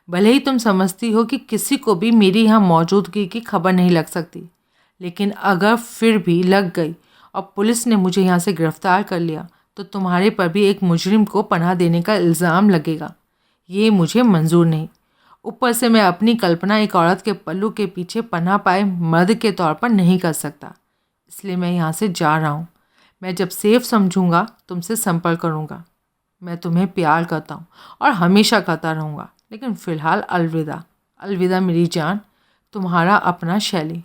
भले ही तुम समझती हो कि किसी को भी मेरी यहाँ मौजूदगी की खबर नहीं लग सकती, लेकिन अगर फिर भी लग गई और पुलिस ने मुझे यहाँ से गिरफ्तार कर लिया तो तुम्हारे पर भी एक मुजरिम को पनाह देने का इल्ज़ाम लगेगा। ये मुझे मंजूर नहीं। ऊपर से मैं अपनी कल्पना एक औरत के पल्लू के पीछे पनाह पाए मर्द के तौर पर नहीं कर सकता, इसलिए मैं यहाँ से जा रहा हूँ। मैं जब सेफ समझूंगा तुमसे संपर्क करूँगा। मैं तुम्हें प्यार करता हूँ और हमेशा करता रहूँगा, लेकिन फ़िलहाल अलविदा। अलविदा मेरी जान, तुम्हारा अपना शैली।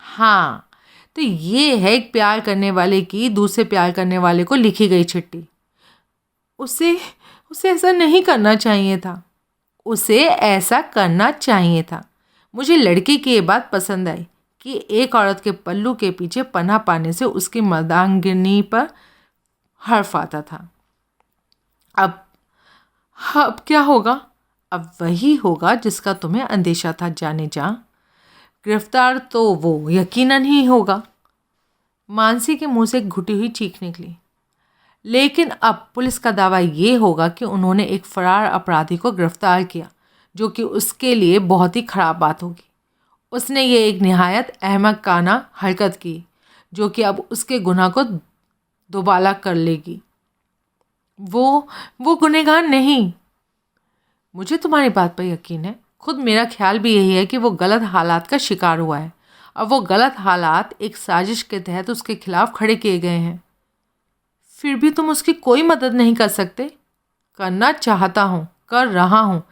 हाँ, तो ये है एक प्यार करने वाले की दूसरे प्यार करने वाले को लिखी गई चिट्ठी। उसे ऐसा नहीं करना चाहिए था। उसे ऐसा करना चाहिए था। मुझे लड़के की ये बात पसंद आई कि एक औरत के पल्लू के पीछे पनाह पाने से उसकी मर्दांगिनी पर हर्फ आता था। अब क्या होगा? अब वही होगा जिसका तुम्हें अंदेशा था, जाने जा। गिरफ्तार तो वो यकीनन ही होगा। मानसी के मुंह से एक घुटी हुई चीख निकली। लेकिन अब पुलिस का दावा ये होगा कि उन्होंने एक फरार अपराधी को गिरफ्तार किया, जो कि उसके लिए बहुत ही ख़राब बात होगी। उसने ये एक निहायत अहमकाना हरकत की जो कि अब उसके गुनाह को दोबाला कर लेगी। वो गुनहगार नहीं। मुझे तुम्हारी बात पर यकीन है। खुद मेरा ख्याल भी यही है कि वो गलत हालात का शिकार हुआ है और वो गलत हालात एक साजिश के तहत उसके खिलाफ खड़े किए गए हैं। फिर भी तुम उसकी कोई मदद नहीं कर सकते? करना चाहता हूँ, कर रहा हूँ।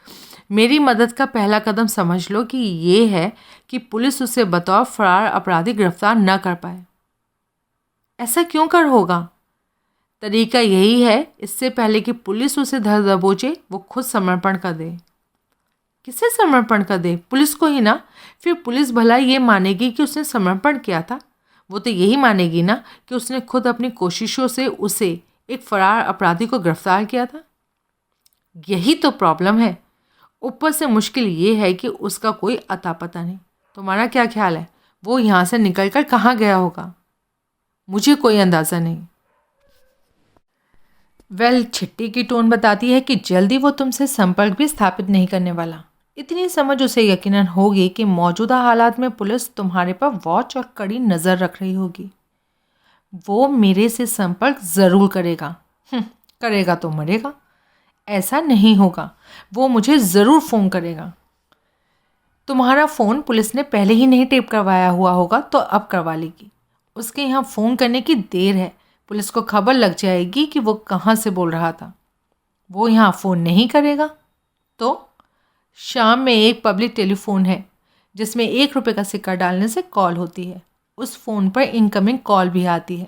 मेरी मदद का पहला कदम समझ लो कि ये है कि पुलिस उसे बतौर फरार अपराधी गिरफ्तार न कर पाए। ऐसा क्यों कर होगा? तरीका यही है, इससे पहले कि पुलिस उसे धर दबोचे वो खुद समर्पण कर दे। किसे समर्पण कर दे? पुलिस को ही ना। फिर पुलिस भला ये मानेगी कि उसने समर्पण किया था? वो तो यही मानेगी ना कि उसने खुद अपनी कोशिशों से उसे एक फरार अपराधी को गिरफ्तार किया था। यही तो प्रॉब्लम है। ऊपर से मुश्किल ये है कि उसका कोई अता पता नहीं। तुम्हारा क्या ख्याल है, वो यहाँ से निकलकर कहाँ गया होगा? मुझे कोई अंदाज़ा नहीं। चिट्ठी की टोन बताती है कि जल्दी वो तुमसे संपर्क भी स्थापित नहीं करने वाला। इतनी समझ उसे यकीनन होगी कि मौजूदा हालात में पुलिस तुम्हारे पर वॉच और कड़ी नज़र रख रही होगी। वो मेरे से संपर्क ज़रूर करेगा। करेगा तो मरेगा। ऐसा नहीं होगा। वो मुझे ज़रूर फ़ोन करेगा। तुम्हारा फ़ोन पुलिस ने पहले ही नहीं टेप करवाया हुआ होगा तो अब करवा लेगी। उसके यहाँ फ़ोन करने की देर है। पुलिस को खबर लग जाएगी कि वो कहाँ से बोल रहा था। वो यहाँ फ़ोन नहीं करेगा तो शाम में एक पब्लिक टेलीफोन है जिसमें ₹1 का सिक्का डालने से कॉल होती है। उस फ़ोन पर इनकमिंग कॉल भी आती है।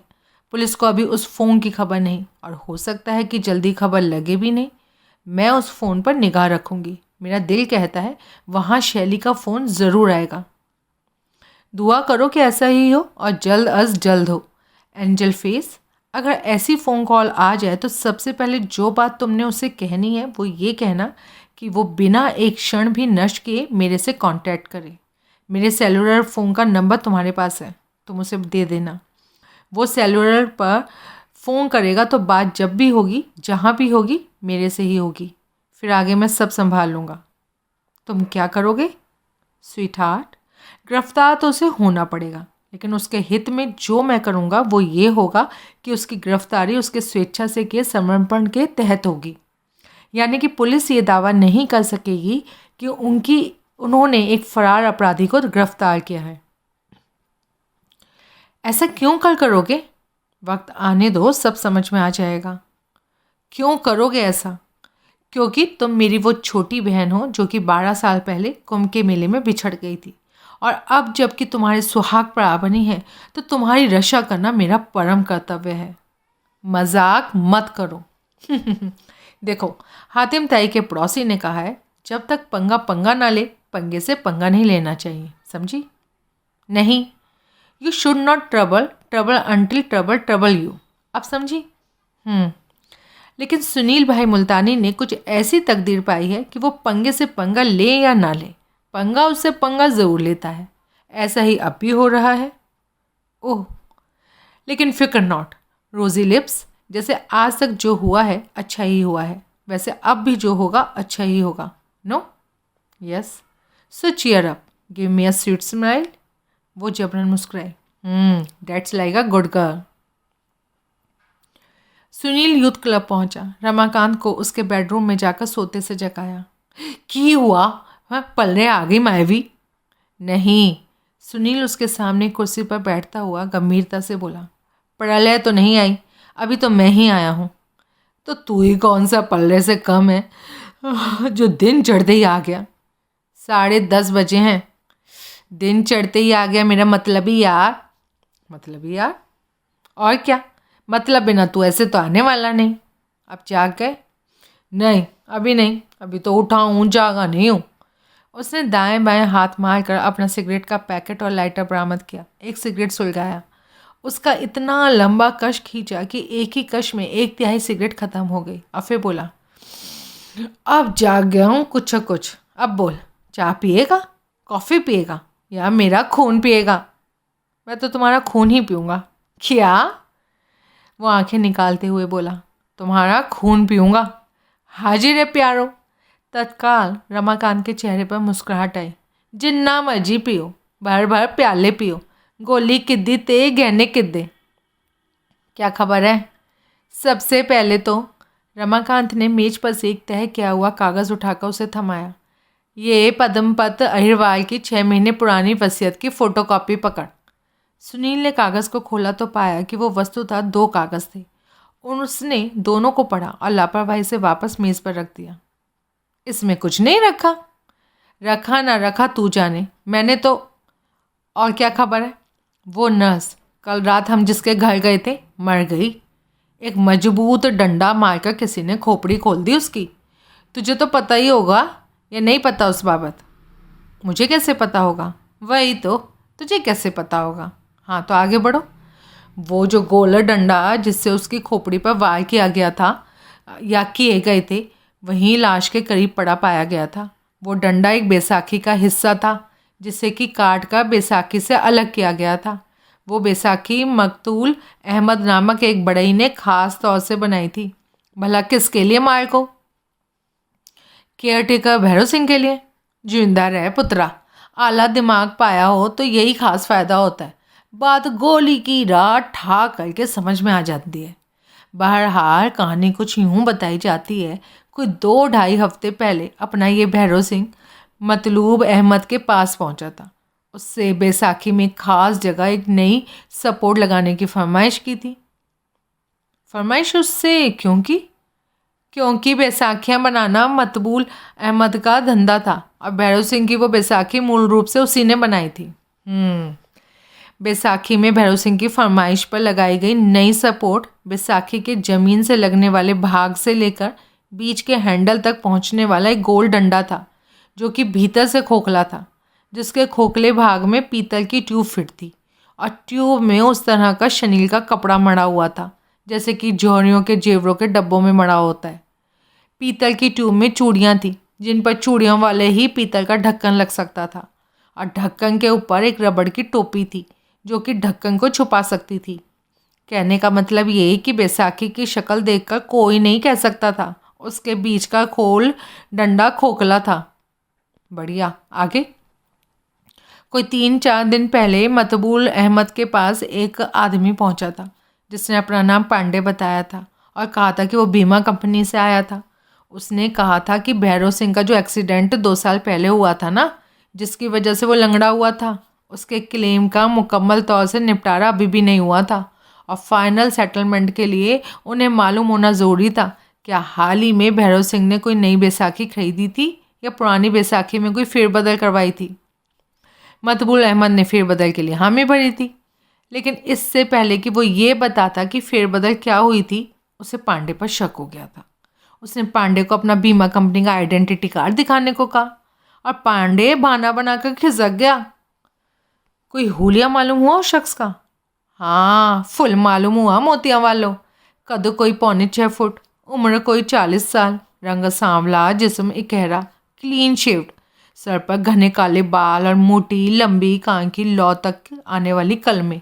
पुलिस को अभी उस फ़ोन की खबर नहीं और हो सकता है कि जल्दी खबर लगे भी नहीं। मैं उस फ़ोन पर निगाह रखूँगी। मेरा दिल कहता है वहाँ शैली का फ़ोन ज़रूर आएगा। दुआ करो कि ऐसा ही हो और जल्द अज जल्द हो। एंजल फेस, अगर ऐसी फ़ोन कॉल आ जाए तो सबसे पहले जो बात तुमने उसे कहनी है वो ये कहना कि वो बिना एक क्षण भी नष्ट किए मेरे से कांटेक्ट करे। मेरे सेलुलर फ़ोन का नंबर तुम्हारे पास है, तुम उसे दे देना। वो सेलुलर पर फ़ोन करेगा तो बात जब भी होगी, जहाँ भी होगी, मेरे से ही होगी। फिर आगे मैं सब संभाल लूँगा। तुम क्या करोगे? स्वीटहार्ट, गिरफ्तार तो उसे होना पड़ेगा। लेकिन उसके हित में जो मैं करूँगा वो ये होगा कि उसकी गिरफ्तारी उसके स्वेच्छा से किए समर्पण के तहत होगी। यानी कि पुलिस ये दावा नहीं कर सकेगी कि उन्होंने एक फरार अपराधी को गिरफ्तार किया है। ऐसा क्यों करोगे? वक्त आने दो, सब समझ में आ जाएगा। क्यों करोगे ऐसा? क्योंकि तुम मेरी वो छोटी बहन हो जो कि 12 साल पहले कुंभ के मेले में बिछड़ गई थी, और अब जबकि तुम्हारे सुहाग पर बनी है तो तुम्हारी रक्षा करना मेरा परम कर्तव्य है। मजाक मत करो। देखो, हातिम ताई के पड़ोसी ने कहा है, जब तक पंगा पंगा ना ले, पंगे से पंगा नहीं लेना चाहिए, समझी? नहीं, you should not trouble until trouble you. अब समझी? लेकिन सुनील भाई मुल्तानी ने कुछ ऐसी तकदीर पाई है कि वो पंगे से पंगा ले या ना ले, पंगा उससे पंगा ज़रूर लेता है। ऐसा ही अब भी हो रहा है। ओह, लेकिन फिक्र नॉट रोजी लिप्स, जैसे आज तक जो हुआ है अच्छा ही हुआ है, वैसे अब भी जो होगा अच्छा ही होगा। No? Yes, so cheer up, give me a sweet smile. वो जबरन मुस्कुराई। That's like a good girl. Sunil youth club पहुंचा। रमाकांत को उसके बेडरूम में जाकर सोते से जगाया। की हुआ? पल्ले आ गई मायवी? नहीं। सुनील उसके सामने कुर्सी पर बैठता हुआ गंभीरता से बोला। प्रलय तो नहीं आई, अभी तो मैं ही आया हूँ। तो तू ही कौन सा पल्ले से कम है जो दिन चढ़ते ही आ गया। 10:30 बजे हैं। दिन चढ़ते ही आ गया मेरा मतलब ही यार। मतलब ही यार? और क्या मतलब? बिना तू ऐसे तो आने वाला नहीं। अब जाग गए? नहीं, अभी नहीं, अभी तो उठा हूँ, जागा नहीं हूँ। उसने दाएं बाएं हाथ मारकर अपना सिगरेट का पैकेट और लाइटर बरामद किया। एक सिगरेट सुलगाया। उसका इतना लंबा कश खींचा कि एक ही कश में 1/3 सिगरेट खत्म हो गई। और फिर बोला, अब जाग गया हूँ कुछ। अब बोल, चाय पिएगा, कॉफ़ी पिएगा या मेरा खून पिएगा? मैं तो तुम्हारा खून ही पीऊँगा। क्या? वो आंखें निकालते हुए बोला, तुम्हारा खून पीऊँगा। हाजिर है प्यारो। तत्काल रमाकांत के चेहरे पर मुस्कुराहट आई। जिन्ना मर्जी पियो, भर भर प्याले पियो, गोली किद्दी ते गहने किद्दे। क्या खबर है? सबसे पहले तो रमाकांत ने मेज पर से एक तह किया हुआ कागज़ उठाकर उसे थमाया। ये पद्मपत अहिरवाल की 6 महीने पुरानी वसीयत की फ़ोटोकॉपी पकड़। सुनील ने कागज़ को खोला तो पाया कि वो वस्तुतः 2 कागज़ थे। उसने दोनों को पढ़ा और लापरवाही से वापस मेज़ पर रख दिया। इसमें कुछ नहीं रखा। रखा ना रखा तू जाने, मैंने तो। और क्या खबर है? वो नर्स कल रात हम जिसके घर गए थे मर गई। एक मजबूत डंडा मारकर किसी ने खोपड़ी खोल दी उसकी। तुझे तो पता ही होगा या नहीं पता उस बाबत? मुझे कैसे पता होगा? वही तो, तुझे कैसे पता होगा? हाँ तो आगे बढ़ो। वो जो गोला डंडा जिससे उसकी खोपड़ी पर वार किया गया था या किए गए थे, वहीं लाश के करीब पड़ा पाया गया था। वो डंडा एक बैसाखी का हिस्सा था जिसे कि काट कर बैसाखी से अलग किया गया था। वो बैसाखी मकतूल अहमद नामक एक बढ़ई ने खास तौर से बनाई थी। भला किसके लिए मार को? केयर टेकर भैरव सिंह के लिए। जिंदा रहे पुत्रा, आला दिमाग पाया हो तो यही खास फ़ायदा होता है। बात गोली की रात ठा करके समझ में आ जाती है। बहरहाल कहानी कुछ यूँ बताई जाती है, कोई 2-2.5 हफ्ते पहले अपना ये भैरव सिंह मतलूब अहमद के पास पहुंचा था। उससे बैसाखी में ख़ास जगह एक नई सपोर्ट लगाने की फरमाइश की थी। फरमाइश उससे क्योंकि बैसाखियाँ बनाना मतबूल अहमद का धंधा था और भैरव सिंह की वो बैसाखी मूल रूप से उसी ने बनाई थी। बैसाखी में भैरव सिंह की फरमाइश पर लगाई गई नई सपोर्ट बैसाखी के ज़मीन से लगने वाले भाग से लेकर बीच के हैंडल तक पहुंचने वाला एक गोल डंडा था जो कि भीतर से खोखला था, जिसके खोखले भाग में पीतल की ट्यूब फिट थी और ट्यूब में उस तरह का शनील का कपड़ा मड़ा हुआ था जैसे कि जौहरियों के जेवरों के डब्बों में मड़ा होता है। पीतल की ट्यूब में चूड़ियाँ थीं जिन पर चूड़ियों वाले ही पीतल का ढक्कन लग सकता था और ढक्कन के ऊपर एक रबड़ की टोपी थी जो कि ढक्कन को छुपा सकती थी। कहने का मतलब ये कि बैसाखी की शक्ल देखकर कोई नहीं कह सकता था उसके बीच का खोल डंडा खोखला था। बढ़िया, आगे? कोई 3-4 दिन पहले मतबूल अहमद के पास एक आदमी पहुंचा था जिसने अपना नाम पांडे बताया था और कहा था कि वो बीमा कंपनी से आया था। उसने कहा था कि भैरव सिंह का जो एक्सीडेंट 2 साल पहले हुआ था ना, जिसकी वजह से वो लंगड़ा हुआ था, उसके क्लेम का मुकम्मल तौर से निपटारा अभी भी नहीं हुआ था और फाइनल सेटलमेंट के लिए उन्हें मालूम होना ज़रूरी था क्या हाल ही में भैरव सिंह ने कोई नई बैसाखी खरीदी थी या पुरानी बैसाखी में कोई फेरबदल करवाई थी। मतबूल अहमद ने फेरबदल के लिए हामी भरी थी, लेकिन इससे पहले कि वो ये बताता कि फेरबदल क्या हुई थी, उसे पांडे पर शक हो गया था। उसने पांडे को अपना बीमा कंपनी का आइडेंटिटी कार्ड दिखाने को कहा और पांडे बहाना बनाकर खिसक गया। कोई हुलिया मालूम हुआ उस शख्स का? हाँ, फुल मालूम हुआ मोतिया वालों। कद कोई 6.25 फुट, उम्र कोई 40 साल, रंग सांवला, जिस्म इकहरा, क्लीन शेव्ड, सर पर घने काले बाल और मोटी लंबी कान की लौ तक आने वाली कलमें,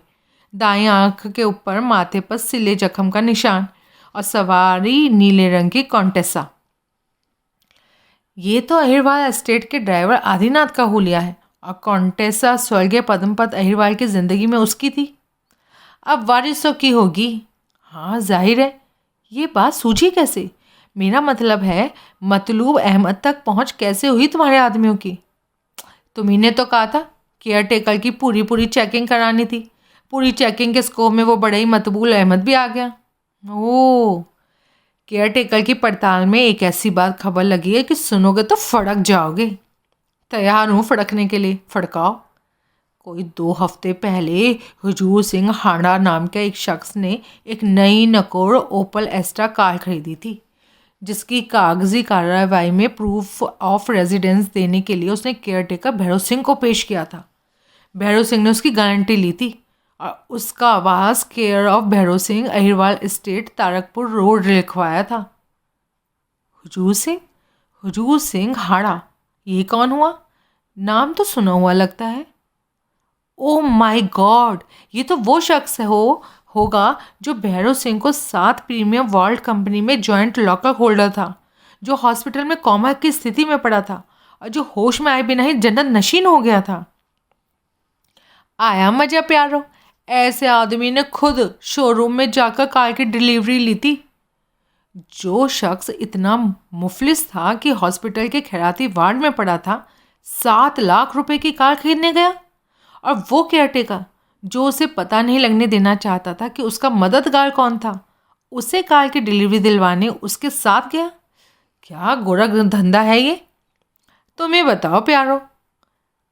दाएं आंख के ऊपर माथे पर सिले जख्म का निशान और सवारी नीले रंग की कॉन्टेसा। ये तो अहिरवाल एस्टेट के ड्राइवर आदिनाथ का हुलिया है और कॉन्टेसा स्वर्गीय पद्मपत अहिरवाल की ज़िंदगी में उसकी थी। अब वारिसों की होगी। हाँ, जाहिर है। ये बात सूझी कैसे? मेरा मतलब है मतलूब अहमद तक पहुंच कैसे हुई तुम्हारे आदमियों की? तुम्ही ने तो कहा था केयर टेकर की पूरी चेकिंग करानी थी। पूरी चेकिंग के स्कोप में वो बड़े ही मतबूल अहमद भी आ गया। ओह, केयर टेकर की पड़ताल में एक ऐसी बात खबर लगी है कि सुनोगे तो फड़क जाओगे। तैयार हूँ फड़कने के लिए, फड़काओ। कोई 2 हफ्ते पहले हुजूर सिंह हाड़ा नाम के एक शख्स ने एक नई नकोर ओपल एस्ट्रा कार खरीदी थी, जिसकी कागजी कार्रवाई में प्रूफ ऑफ रेजिडेंस देने के लिए उसने केयर टेकर भैरव सिंह को पेश किया था। भैरव सिंह ने उसकी गारंटी ली थी और उसका आवास care of Bhairav Singh Ahirwal estate Tarakpur road लिखवाया था। हुजूर सिंह हाड़ा, ये कौन हुआ? नाम तो सुना हुआ लगता है। ओह माय गॉड, ये तो वो शख्स होगा जो भैरव सिंह को 7 प्रीमियम वर्ल्ड कंपनी में जॉइंट लॉकर होल्डर था, जो हॉस्पिटल में कोमा की स्थिति में पड़ा था और जो होश में आए बिना ही जन्नत नशीन हो गया था। आया मजा प्यारो, ऐसे आदमी ने खुद शोरूम में जाकर कार की डिलीवरी ली थी। जो शख्स इतना मुफलिस था कि हॉस्पिटल के खैराती वार्ड में पड़ा था, 7 लाख रुपए की कार खरीदने गया, और वो केयरटेकर जो उसे पता नहीं लगने देना चाहता था कि उसका मददगार कौन था, उसे कार की डिलीवरी दिलवाने उसके साथ गया। क्या गोरा धंधा है ये? तुम्हें बताओ प्यारो।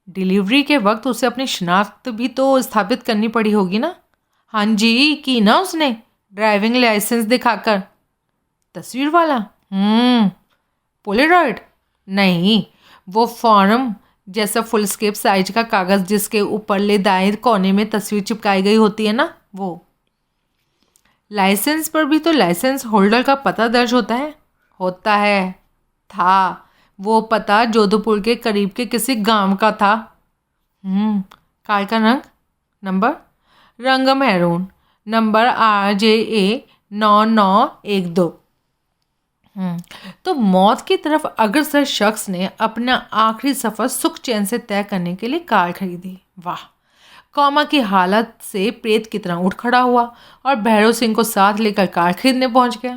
डिलीवरी के वक्त उसे अपनी शिनाख्त भी तो स्थापित करनी पड़ी होगी ना? हाँ जी, की ना उसने, ड्राइविंग लाइसेंस दिखाकर। तस्वीर वाला? पोलेरॉइड? नहीं, वो फॉर्म जैसा फुल स्केप साइज का कागज़ जिसके ऊपरले दाएं कोने में तस्वीर चिपकाई गई होती है ना, वो। लाइसेंस पर भी तो लाइसेंस होल्डर का पता दर्ज होता है। होता है, था। वो पता जोधपुर के करीब के किसी गांव का था। कार का रंग? नंबर? रंग मैरून, नंबर RJA 9912। तो मौत की तरफ अग्रसर शख्स ने अपना आखिरी सफ़र सुख चैन से तय करने के लिए कार खरीदी। वाह! कोमा की हालत से प्रेत की तरह उठ खड़ा हुआ और भैरव सिंह को साथ लेकर कार खरीदने पहुंच गया।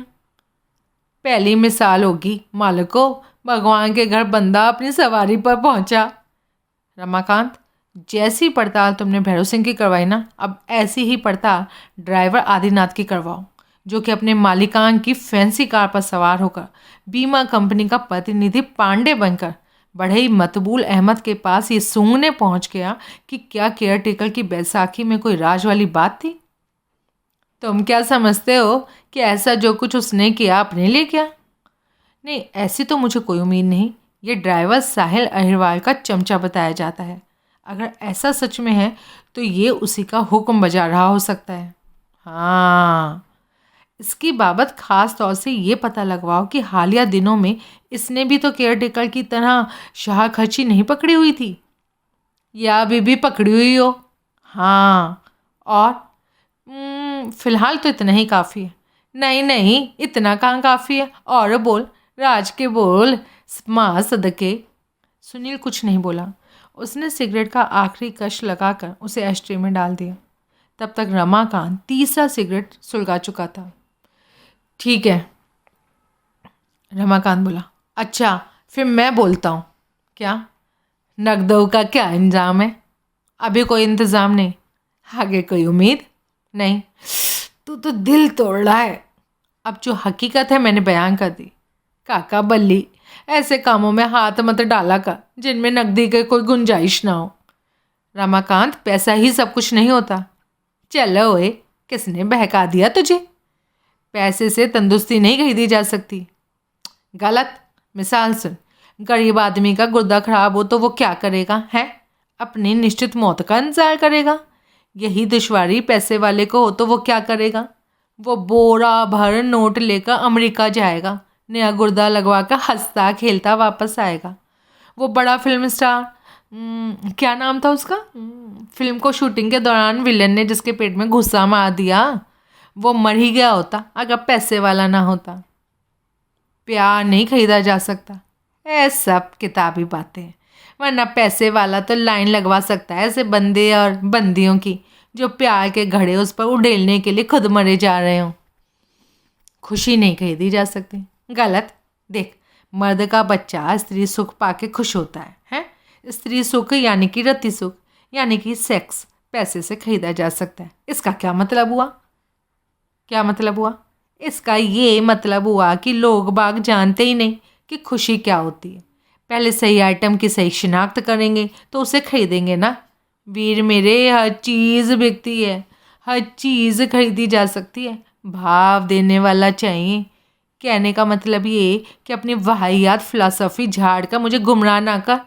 पहली मिसाल होगी मालिको, भगवान के घर बंदा अपनी सवारी पर पहुंचा। रमाकांत, जैसी पड़ताल तुमने भैरव सिंह की करवाई ना, अब ऐसी ही पड़ताल ड्राइवर आदिनाथ की करवाओ, जो कि अपने मालिकान की फैंसी कार पर सवार होकर बीमा कंपनी का प्रतिनिधि पांडे बनकर बड़े ही मतबूल अहमद के पास ये सूंघने पहुंच गया कि क्या केयर टेकर की बैसाखी में कोई राज वाली बात थी। तुम क्या समझते हो कि ऐसा जो कुछ उसने किया अपने लिए किया? नहीं, ऐसी तो मुझे कोई उम्मीद नहीं। ये ड्राइवर साहिल अहिरवाल का चमचा बताया जाता है। अगर ऐसा सच में है तो ये उसी का हुक्म बजा रहा हो सकता है। हाँ, इसकी बाबत ख़ास तौर से ये पता लगवाओ कि हालिया दिनों में इसने भी तो केयर टेकर की तरह शाह खर्ची नहीं पकड़ी हुई थी, या अभी भी पकड़ी हुई हो। हाँ, और फ़िलहाल तो इतना ही काफ़ी है। नहीं, इतना कहाँ काफ़ी है, और बोल, राज के बोल, माँ सदके। सुनील कुछ नहीं बोला। उसने सिगरेट का आखिरी कश लगाकर उसे एस्ट्रे में डाल दिया। तब तक रमाकांत तीसरा सिगरेट सुलगा चुका था। ठीक है, रमाकांत बोला। अच्छा, फिर मैं बोलता हूँ। क्या? नकदों का क्या इंतजाम है? अभी कोई इंतज़ाम नहीं। आगे कोई उम्मीद नहीं? तू तो दिल तोड़ रहा है। अब जो हकीकत है मैंने बयान कर दी। काका बल्ली, ऐसे कामों में हाथ मत डाला कर जिनमें नकदी की कोई गुंजाइश ना हो। रमाकांत, पैसा ही सब कुछ नहीं होता। चलो ओए, किसने बहका दिया तुझे? पैसे से तंदुरुस्ती नहीं खरीदी जा सकती। गलत। मिसाल सुन, गरीब आदमी का गुर्दा खराब हो तो वो क्या करेगा? है अपनी निश्चित मौत का इंतजार करेगा। यही दुश्वारी पैसे वाले को हो तो वो क्या करेगा? वो बोरा भर नोट लेकर अमेरिका जाएगा, नया गुर्दा लगवा कर हंसता खेलता वापस आएगा। वो बड़ा फिल्म स्टार, क्या नाम था उसका, फिल्म को शूटिंग के दौरान विलन ने जिसके पेट में घुस्सा मार दिया, वो मर ही गया होता अगर पैसे वाला ना होता। प्यार नहीं खरीदा जा सकता। ये सब किताबी बातें हैं। वरना पैसे वाला तो लाइन लगवा सकता है ऐसे बंदे और बंदियों की जो प्यार के घड़े उस पर उड़ेलने के लिए खुद मरे जा रहे हों। खुशी नहीं खरीदी जा सकती। गलत। देख, मर्द का बच्चा स्त्री सुख पाके खुश होता है? स्त्री सुख यानी कि रति सुख यानी कि सेक्स पैसे से खरीदा जा सकता है। इसका क्या मतलब हुआ? क्या मतलब हुआ? इसका ये मतलब हुआ कि लोग बाग जानते ही नहीं कि खुशी क्या होती है। पहले सही आइटम की सही शिनाख्त करेंगे तो उसे खरीदेंगे ना। वीर मेरे, हर चीज़ बिकती है, हर चीज़ खरीदी जा सकती है। भाव देने वाला चाहिए। कहने का मतलब ये कि अपनी वाहियात फिलॉसफी झाड़ कर मुझे गुमराह ना कर।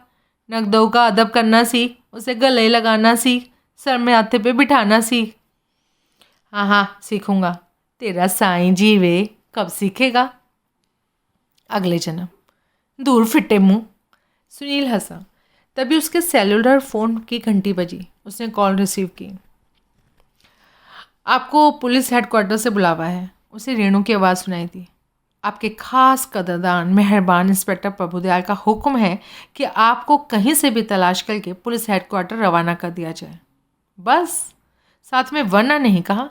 नकदों का अदब करना सीख, उसे गले लगाना सीख, सर में हाथे पे बिठाना सीख। हाँ हाँ, सीखूंगा। तेरा साईं जीवे, कब सीखेगा? अगले जन्म। दूर फिटे मुंह। सुनील हंसा। तभी उसके सेलुलर फ़ोन की घंटी बजी। उसने कॉल रिसीव की। आपको पुलिस हेडक्वार्टर से बुलावा है, उसे रेणु की आवाज़ सुनाई दी। आपके खास कदरदान मेहरबान इंस्पेक्टर प्रभुदयाल का हुक्म है कि आपको कहीं से भी तलाश करके पुलिस हेडक्वार्टर रवाना कर दिया जाए। बस? साथ में वरना नहीं कहा?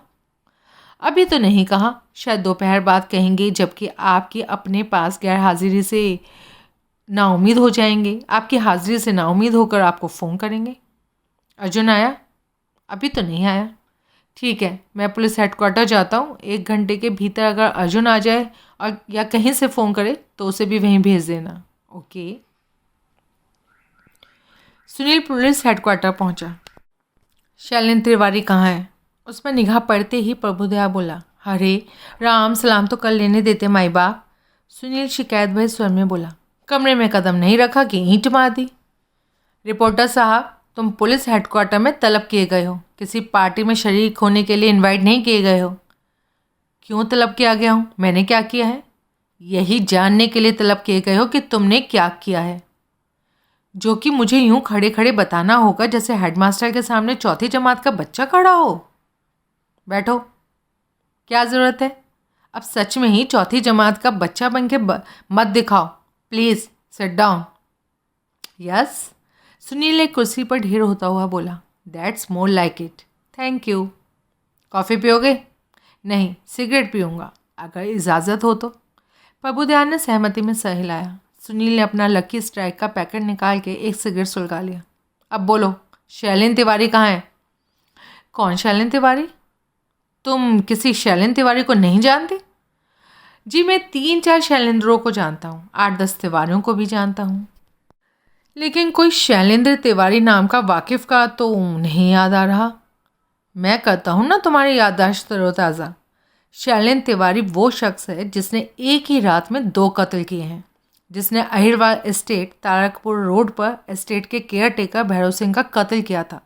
अभी तो नहीं कहा, शायद दोपहर बाद कहेंगे, जबकि आपकी अपने पास गैर हाजिरी से नाउम्मीद हो जाएंगे। आपकी हाजिरी से नाउम्मीद होकर आपको फ़ोन करेंगे। अर्जुन आया? अभी तो नहीं आया। ठीक है, मैं पुलिस हेडक्वार्टर जाता हूँ। 1 घंटे के भीतर अगर अर्जुन आ जाए और या कहीं से फ़ोन करे तो उसे भी वहीं भेज देना। ओके। सुनील पुलिस हेडक्वार्टर पहुँचा। शैलेंद्र तिवारी कहाँ है? उस पर निगाह पड़ते ही प्रभुदया बोला। अरे राम सलाम तो कर लेने देते माई बाप। सुनील शिकायत भरे स्वर में बोला। कमरे में कदम नहीं रखा कि ईंट मार दी। रिपोर्टर साहब, तुम पुलिस हेडक्वार्टर में तलब किए गए हो, किसी पार्टी में शरीक होने के लिए इनवाइट नहीं किए गए हो। क्यों तलब किया गया हूँ? मैंने क्या किया है? यही जानने के लिए तलब किए गए हो कि तुमने क्या किया है, जो कि मुझे यूं खड़े खड़े बताना होगा जैसे हेडमास्टर के सामने चौथी जमात का बच्चा खड़ा हो। बैठो। क्या ज़रूरत है? अब सच में ही चौथी जमात का बच्चा बन के मत दिखाओ। Please sit down. Yes. Sunil ने कुर्सी पर ढेर होता हुआ बोला। That's more like it. Thank you. Coffee पियोगे? नहीं, सिगरेट पीऊँगा, अगर इजाज़त हो तो। प्रभुदयाल ने सहमति में सर हिलाया। सुनील ने अपना लकी स्ट्राइक का पैकेट निकाल के एक सिगरेट सुलगा लिया। अब बोलो, शैलेंद्र तिवारी कहाँ है? कौन शैलेंद्र तिवारी? तुम किसी शैलेंद्र तिवारी को नहीं जानती? जी, मैं 3-4 शैलेंद्रों को जानता हूँ, 8-10 तिवारियों को भी जानता हूँ, लेकिन कोई शैलेंद्र तिवारी नाम का वाकिफ़ का तो नहीं याद आ रहा। मैं करता हूँ ना तुम्हारी याददाश्त तरोताज़ा। शैलेंद्र तिवारी वो शख्स है जिसने एक ही रात में 2 कत्ल किए हैं, जिसने अहिरवाल एस्टेट तारकपुर रोड पर एस्टेट के केयर टेकर भैरव सिंह का कत्ल किया था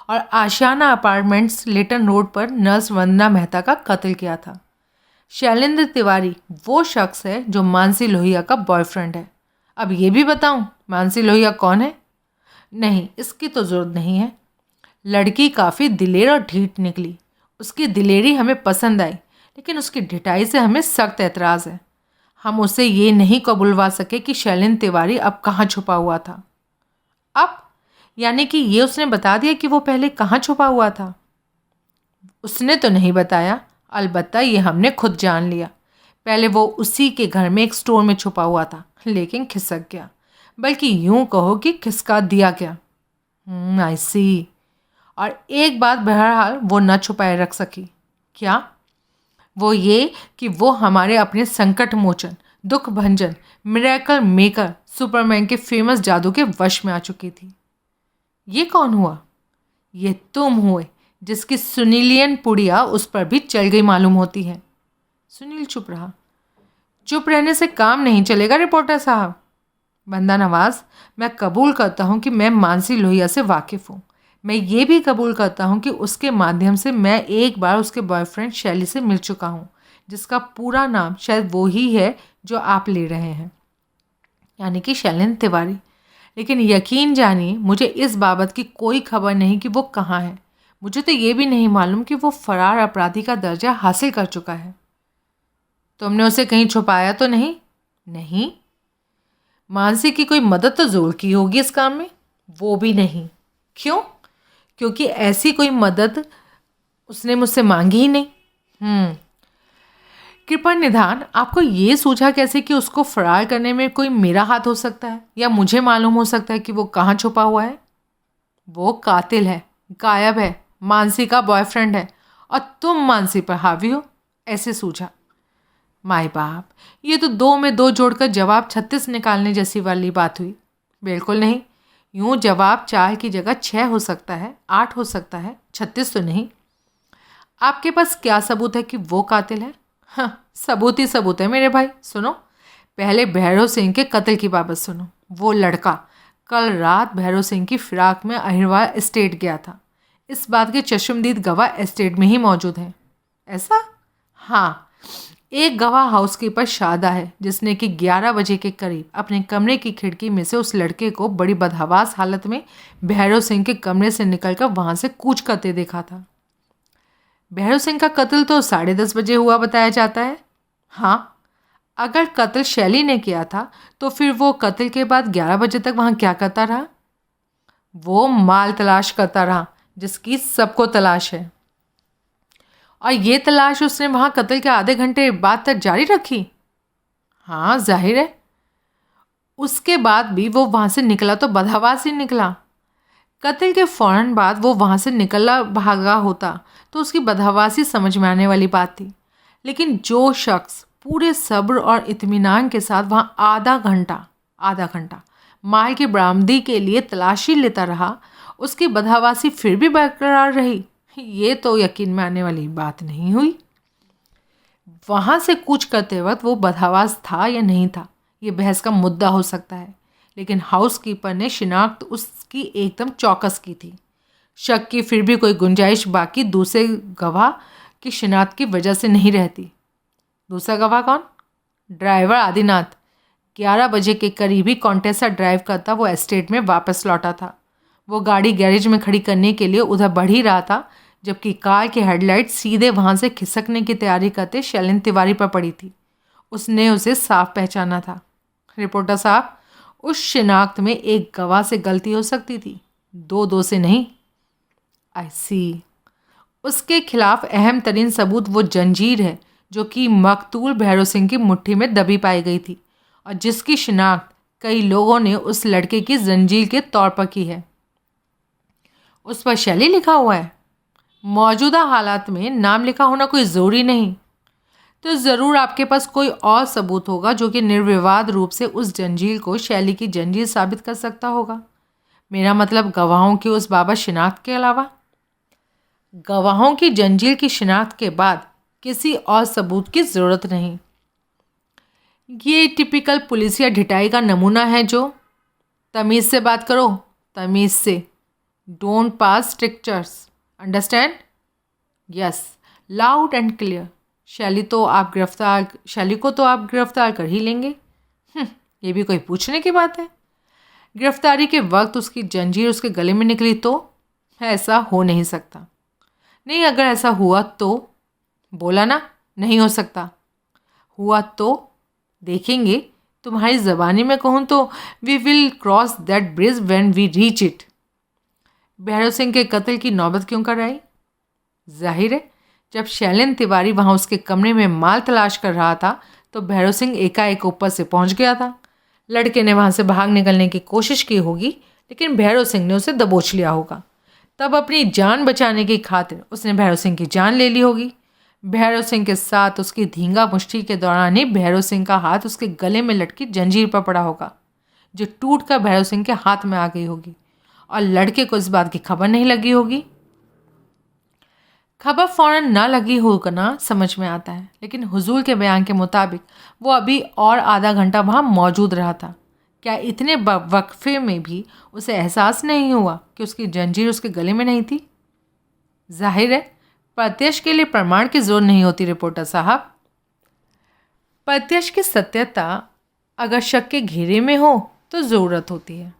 और आशियाना अपार्टमेंट्स लेटन रोड पर नर्स वंदना मेहता का कत्ल किया था। शैलेंद्र तिवारी वो शख्स है जो मानसी लोहिया का बॉयफ्रेंड है। अब ये भी बताऊं मानसी लोहिया कौन है? नहीं, इसकी तो ज़रूरत नहीं है। लड़की काफ़ी दिलेर और ढीठ निकली। उसकी दिलेरी हमें पसंद आई, लेकिन उसकी ढिठाई से हमें सख्त एतराज़ है। हम उसे ये नहीं कबूलवा सके कि शैलेंद्र तिवारी अब कहाँ छुपा हुआ था। अब यानी कि ये उसने बता दिया कि वो पहले कहाँ छुपा हुआ था? उसने तो नहीं बताया, अलबत्ता ये हमने खुद जान लिया। पहले वो उसी के घर में एक स्टोर में छुपा हुआ था, लेकिन खिसक गया, बल्कि यूं कहो कि खिसका दिया गया। आई सी। और एक बात बहरहाल वो न छुपाए रख सकी। क्या? वो ये कि वो हमारे अपने संकट मोचन, दुख भंजन, मिरेकल मेकर सुपरमैन के फेमस जादू के वश में आ चुकी थी। ये कौन हुआ? ये तुम हुए, जिसकी सुनीलियन पुड़िया उस पर भी चल गई मालूम होती है। सुनील चुप रहा। चुप रहने से काम नहीं चलेगा रिपोर्टर साहब। बंदा नवाज, मैं कबूल करता हूँ कि मैं मानसी लोहिया से वाकिफ़ हूँ। मैं ये भी कबूल करता हूँ कि उसके माध्यम से मैं एक बार उसके बॉयफ्रेंड शैली से मिल चुका हूँ, जिसका पूरा नाम शायद वो ही है जो आप ले रहे हैं, यानी कि शैलेंद्र तिवारी। लेकिन यकीन जानिए, मुझे इस बाबत की कोई खबर नहीं कि वो कहाँ है। मुझे तो ये भी नहीं मालूम कि वो फरार अपराधी का दर्जा हासिल कर चुका है। तुमने उसे कहीं छुपाया तो नहीं? नहीं। मानसी की कोई मदद तो ज़रूर की होगी इस काम में? वो भी नहीं। क्यों? क्योंकि ऐसी कोई मदद उसने मुझसे मांगी ही नहीं। कृपा निधान, आपको ये सूझा कैसे कि उसको फरार करने में कोई मेरा हाथ हो सकता है, या मुझे मालूम हो सकता है कि वो कहाँ छुपा हुआ है? वो कातिल है, गायब है, मानसी का बॉयफ्रेंड है, और तुम मानसी पर हावी हो, ऐसे सूझा। माय बाप, ये तो 2 में 2 जोड़कर जवाब 36 निकालने जैसी वाली बात हुई। बिल्कुल नहीं, यूँ जवाब 4 की जगह 6 हो सकता है, 8 हो सकता है, 36 तो नहीं। आपके पास क्या सबूत है कि वो कातिल है? हाँ, सबूत ही सबूत है मेरे भाई। सुनो, पहले भैरव सिंह के कत्ल की बाबत सुनो। वो लड़का कल रात भैरव सिंह की फिराक में अहिरवार एस्टेट गया था। इस बात के चश्मदीद गवाह एस्टेट में ही मौजूद हैं। ऐसा? हाँ, एक गवाह हाउसकीपर शादा है, जिसने कि 11 बजे के करीब अपने कमरे की खिड़की में से उस लड़के को बड़ी बदहवास हालत में भैरव सिंह के कमरे से निकलकर वहां से कूच करते देखा था। भैरव सिंह का कत्ल तो 10:30 बजे हुआ बताया जाता है। हाँ, अगर कत्ल शैली ने किया था तो फिर वो कत्ल के बाद 11 बजे तक वहाँ क्या करता रहा? वो माल तलाश करता रहा, जिसकी सबको तलाश है। और ये तलाश उसने वहाँ कत्ल के आधे घंटे बाद तक जारी रखी? हाँ, जाहिर है। उसके बाद भी वो वहाँ से निकला तो बदहवास ही निकला। कत्ल के फ़ौरन बाद वो वहाँ से निकला भागा होता तो उसकी बदहवासी समझ में आने वाली बात थी। लेकिन जो शख्स पूरे सब्र और इत्मीनान के साथ वहाँ आधा घंटा माल की बरामदी के लिए तलाशी लेता रहा, उसकी बदहवासी फिर भी बरकरार रही, ये तो यकीन में आने वाली बात नहीं हुई। वहाँ से कूच करते वक्त वो बदहवास था या नहीं था, ये बहस का मुद्दा हो सकता है, लेकिन हाउसकीपर ने शिनाख्त उसकी एकदम चौकस की थी। शक की फिर भी कोई गुंजाइश बाकी दूसरे गवाह की शिनाख्त की वजह से नहीं रहती। दूसरा गवाह कौन? ड्राइवर आदिनाथ। 11 बजे के करीब ही कॉन्टेसा ड्राइव करता वो एस्टेट में वापस लौटा था। वो गाड़ी गैरेज में खड़ी करने के लिए उधर बढ़ ही रहा था, जबकि कार की हेडलाइट सीधे वहाँ से खिसकने की तैयारी करते शैलेंद्र तिवारी पर पड़ी थी। उसने उसे साफ पहचाना था। रिपोर्टर साहब, उस शिनाख्त में एक गवाह से गलती हो सकती थी, दो से नहीं। आई सी। उसके खिलाफ अहम तरीन सबूत वो जंजीर है जो कि मकतूल भैरव सिंह की मुट्ठी में दबी पाई गई थी, और जिसकी शिनाख्त कई लोगों ने उस लड़के की जंजीर के तौर पर की है। उस पर शैली लिखा हुआ है। मौजूदा हालात में नाम लिखा होना कोई ज़रूरी नहीं, तो ज़रूर आपके पास कोई और सबूत होगा जो कि निर्विवाद रूप से उस जंजीर को शैली की जंजीर साबित कर सकता होगा। मेरा मतलब गवाहों की उस बाबत शिनाख्त के अलावा। गवाहों की जंजीर की शिनाख्त के बाद किसी और सबूत की ज़रूरत नहीं। ये टिपिकल पुलिसिया ढिठाई का नमूना है जो। तमीज़ से बात करो, तमीज़ से। Don't pass strictures, understand? Yes, loud and clear. शैली को तो आप गिरफ्तार कर ही लेंगे। ये भी कोई पूछने की बात है? गिरफ्तारी के वक्त उसकी जंजीर उसके गले में निकली तो? ऐसा हो नहीं सकता। नहीं, अगर ऐसा हुआ तो? बोला ना, नहीं हो सकता। हुआ तो देखेंगे। तुम्हारी ज़बानी में कहूँ तो we will cross that bridge when we reach it. Bhairav Singh के कत्ल की नौबत क्यों कर आई? जाहिर है जब शैलेंद्र तिवारी वहाँ उसके कमरे में माल तलाश कर रहा था तो भैरव सिंह एकाएक ऊपर से पहुँच गया था। लड़के ने वहाँ से भाग निकलने की कोशिश की होगी, लेकिन भैरव सिंह ने उसे दबोच लिया होगा। तब अपनी जान बचाने की खातिर उसने भैरव सिंह की जान ले ली होगी। भैरव सिंह के साथ उसकी धींगा मुष्टि के दौरान ही भैरव सिंह का हाथ उसके गले में लटकी जंजीर पर पड़ा होगा, जो टूट कर भैरव सिंह के हाथ में आ गई होगी और लड़के को इस बात की खबर नहीं लगी होगी। खबर फ़ौरन ना लगी होना समझ में आता है, लेकिन हुजूर के बयान के मुताबिक वो अभी और आधा घंटा वहाँ मौजूद रहा था। क्या इतने वक्फे में भी उसे एहसास नहीं हुआ कि उसकी जंजीर उसके गले में नहीं थी? जाहिर है प्रत्यक्ष के लिए प्रमाण की जरूरत नहीं होती रिपोर्टर साहब। प्रत्यक्ष की सत्यता अगर शक के घेरे में हो तो ज़रूरत होती है।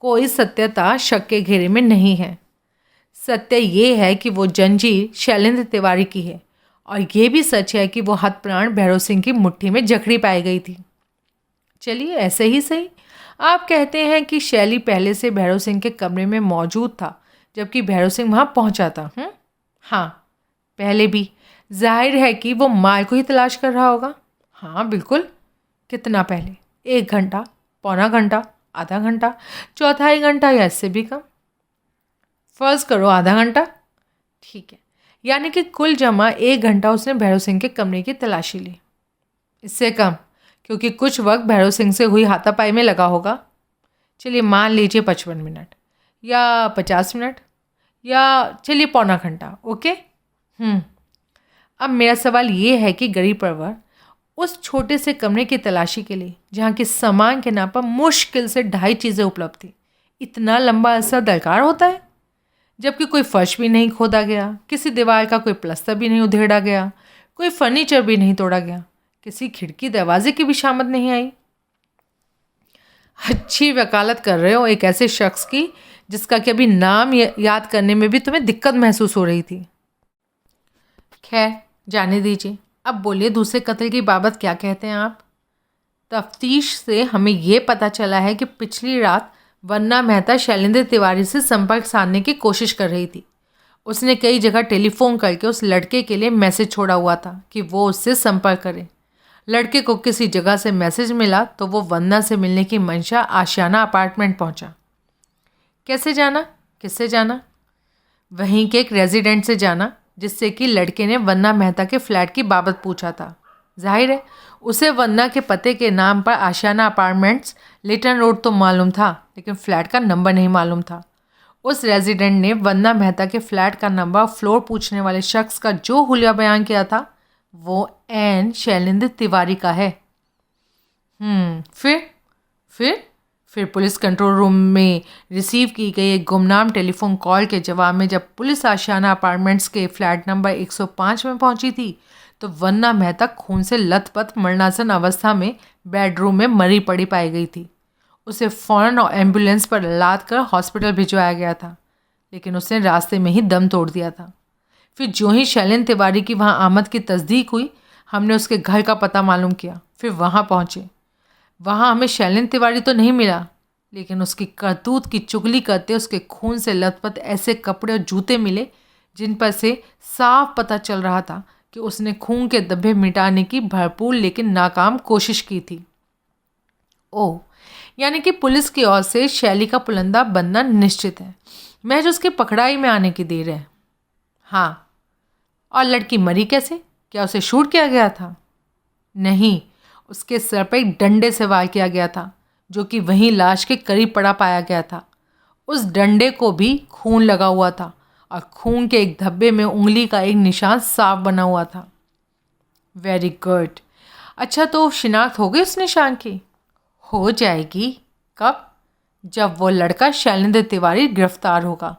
कोई सत्यता शक के घेरे में नहीं है। सत्य ये है कि वो जंजीर शैलेंद्र तिवारी की है, और ये भी सच है कि वो हतप्राण भैरव सिंह की मुट्ठी में जकड़ी पाई गई थी। चलिए ऐसे ही सही, आप कहते हैं कि शैली पहले से भैरव सिंह के कमरे में मौजूद था जबकि भैरव सिंह वहाँ पहुँचा था। हाँ, पहले भी। जाहिर है कि वो माल को ही तलाश कर रहा होगा। हाँ बिल्कुल। कितना पहले? 1 घंटा, पौना घंटा, आधा घंटा, चौथाई घंटा या इससे भी कम? फ़र्ज़ करो आधा घंटा। ठीक है, यानी कि कुल जमा 1 घंटा उसने भैरव सिंह के कमरे की तलाशी ली। इससे कम, क्योंकि कुछ वक्त भैरव सिंह से हुई हाथापाई में लगा होगा। चलिए मान लीजिए 55 मिनट या 50 मिनट या चलिए पौना घंटा। ओके। अब मेरा सवाल ये है कि गरीब परवर उस छोटे से कमरे की तलाशी के लिए, जहाँ के सामान के नाम पर मुश्किल से 2.5 चीज़ें उपलब्ध थी, इतना लंबा अरसा दरकार होता है? जबकि कोई फर्श भी नहीं खोदा गया, किसी दीवार का कोई प्लस्तर भी नहीं उधेड़ा गया, कोई फर्नीचर भी नहीं तोड़ा गया, किसी खिड़की दरवाजे की भी शामत नहीं आई। अच्छी वकालत कर रहे हो एक ऐसे शख्स की जिसका कि अभी नाम याद करने में भी तुम्हें दिक्कत महसूस हो रही थी। खैर जाने दीजिए, अब बोलिए दूसरे कत्ल की बाबत क्या कहते हैं आप? तफ्तीश से हमें यह पता चला है कि पिछली रात वन्ना मेहता शैलेंद्र तिवारी से संपर्क साधने की कोशिश कर रही थी। उसने कई जगह टेलीफोन करके उस लड़के के लिए मैसेज छोड़ा हुआ था कि वो उससे संपर्क करे। लड़के को किसी जगह से मैसेज मिला तो वो वन्ना से मिलने की मंशा आशियाना अपार्टमेंट पहुंचा। कैसे जाना, किससे जाना? वहीं के एक रेजिडेंट से जाना, जिससे कि लड़के ने वन्ना मेहता के फ्लैट की बाबत पूछा था। जाहिर है उसे वन्ना के पते के नाम पर आशियाना अपार्टमेंट्स लिटन रोड तो मालूम था, लेकिन फ्लैट का नंबर नहीं मालूम था। उस रेजिडेंट ने वन्ना मेहता के फ्लैट का नंबर फ्लोर पूछने वाले शख्स का जो हुलिया बयान किया था वो एन शैलेंद्र तिवारी का है। फिर पुलिस कंट्रोल रूम में रिसीव की गई एक गुमनाम टेलीफोन कॉल के जवाब में जब पुलिस आशियाना अपार्टमेंट्स के फ्लैट नंबर 105 में पहुंची थी तो वन्ना मेहता खून से लथपथ मरणासन अवस्था में बेडरूम में मरी पड़ी पाई गई थी। उसे फ़ौरन एम्बुलेंस पर लाद कर हॉस्पिटल भिजवाया गया था, लेकिन उसने रास्ते में ही दम तोड़ दिया था। फिर जो ही शैलेंद्र तिवारी की वहाँ आमद की तस्दीक हुई, हमने उसके घर का पता मालूम किया। फिर वहाँ पहुँचे। वहाँ हमें शैलेंद्र तिवारी तो नहीं मिला, लेकिन उसकी करतूत की चुगली करते उसके खून से लथपथ ऐसे कपड़े और जूते मिले जिन पर से साफ पता चल रहा था कि उसने खून के धब्बे मिटाने की भरपूर लेकिन नाकाम कोशिश की थी। ओह, यानी कि पुलिस की ओर से शैली का पुलंदा बनना निश्चित है, महज उसकी पकड़ाई में आने की देर है। हाँ, और लड़की मरी कैसे? क्या उसे शूट किया गया था? नहीं, उसके सर पर एक डंडे से वार किया गया था, जो कि वहीं लाश के करीब पड़ा पाया गया था। उस डंडे को भी खून लगा हुआ था और खून के एक धब्बे में उंगली का एक निशान साफ बना हुआ था। Very good. अच्छा, तो शिनाख्त हो गई उस निशान की? हो जाएगी। कब? जब वो लड़का शैलेंद्र तिवारी गिरफ्तार होगा।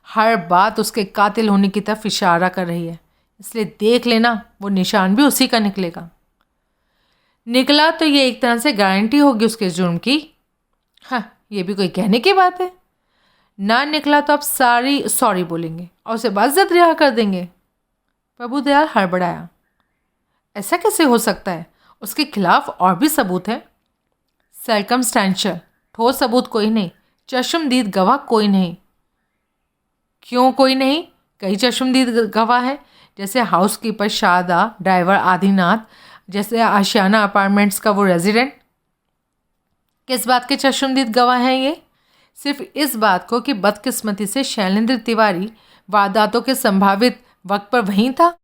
हर बात उसके कातिल होने की तरफ इशारा कर रही है, इसलिए देख लेना वो निशान भी उसी का निकलेगा। निकला तो ये एक तरह से गारंटी होगी उसके जुर्म की। हाँ, ये भी कोई कहने की बात है। ना निकला तो आप सॉरी बोलेंगे और उसे बाज़त रिहा कर देंगे। प्रभुदयाल हड़बड़ाया। ऐसा कैसे हो सकता है? उसके खिलाफ और भी सबूत हैं। सर्कमस्टेंशियल, ठोस सबूत कोई नहीं, चश्मदीद गवाह कोई नहीं। क्यों कोई नहीं? कई चश्मदीद गवाह हैं, जैसे हाउसकीपर शारदा, ड्राइवर आदिनाथ, जैसे आशियाना अपार्टमेंट्स का वो रेजिडेंट। किस बात के चश्मदीद गवाह हैं ये? सिर्फ इस बात को कि बदकिस्मती से शैलेंद्र तिवारी वारदातों के संभावित वक्त पर वहीं था।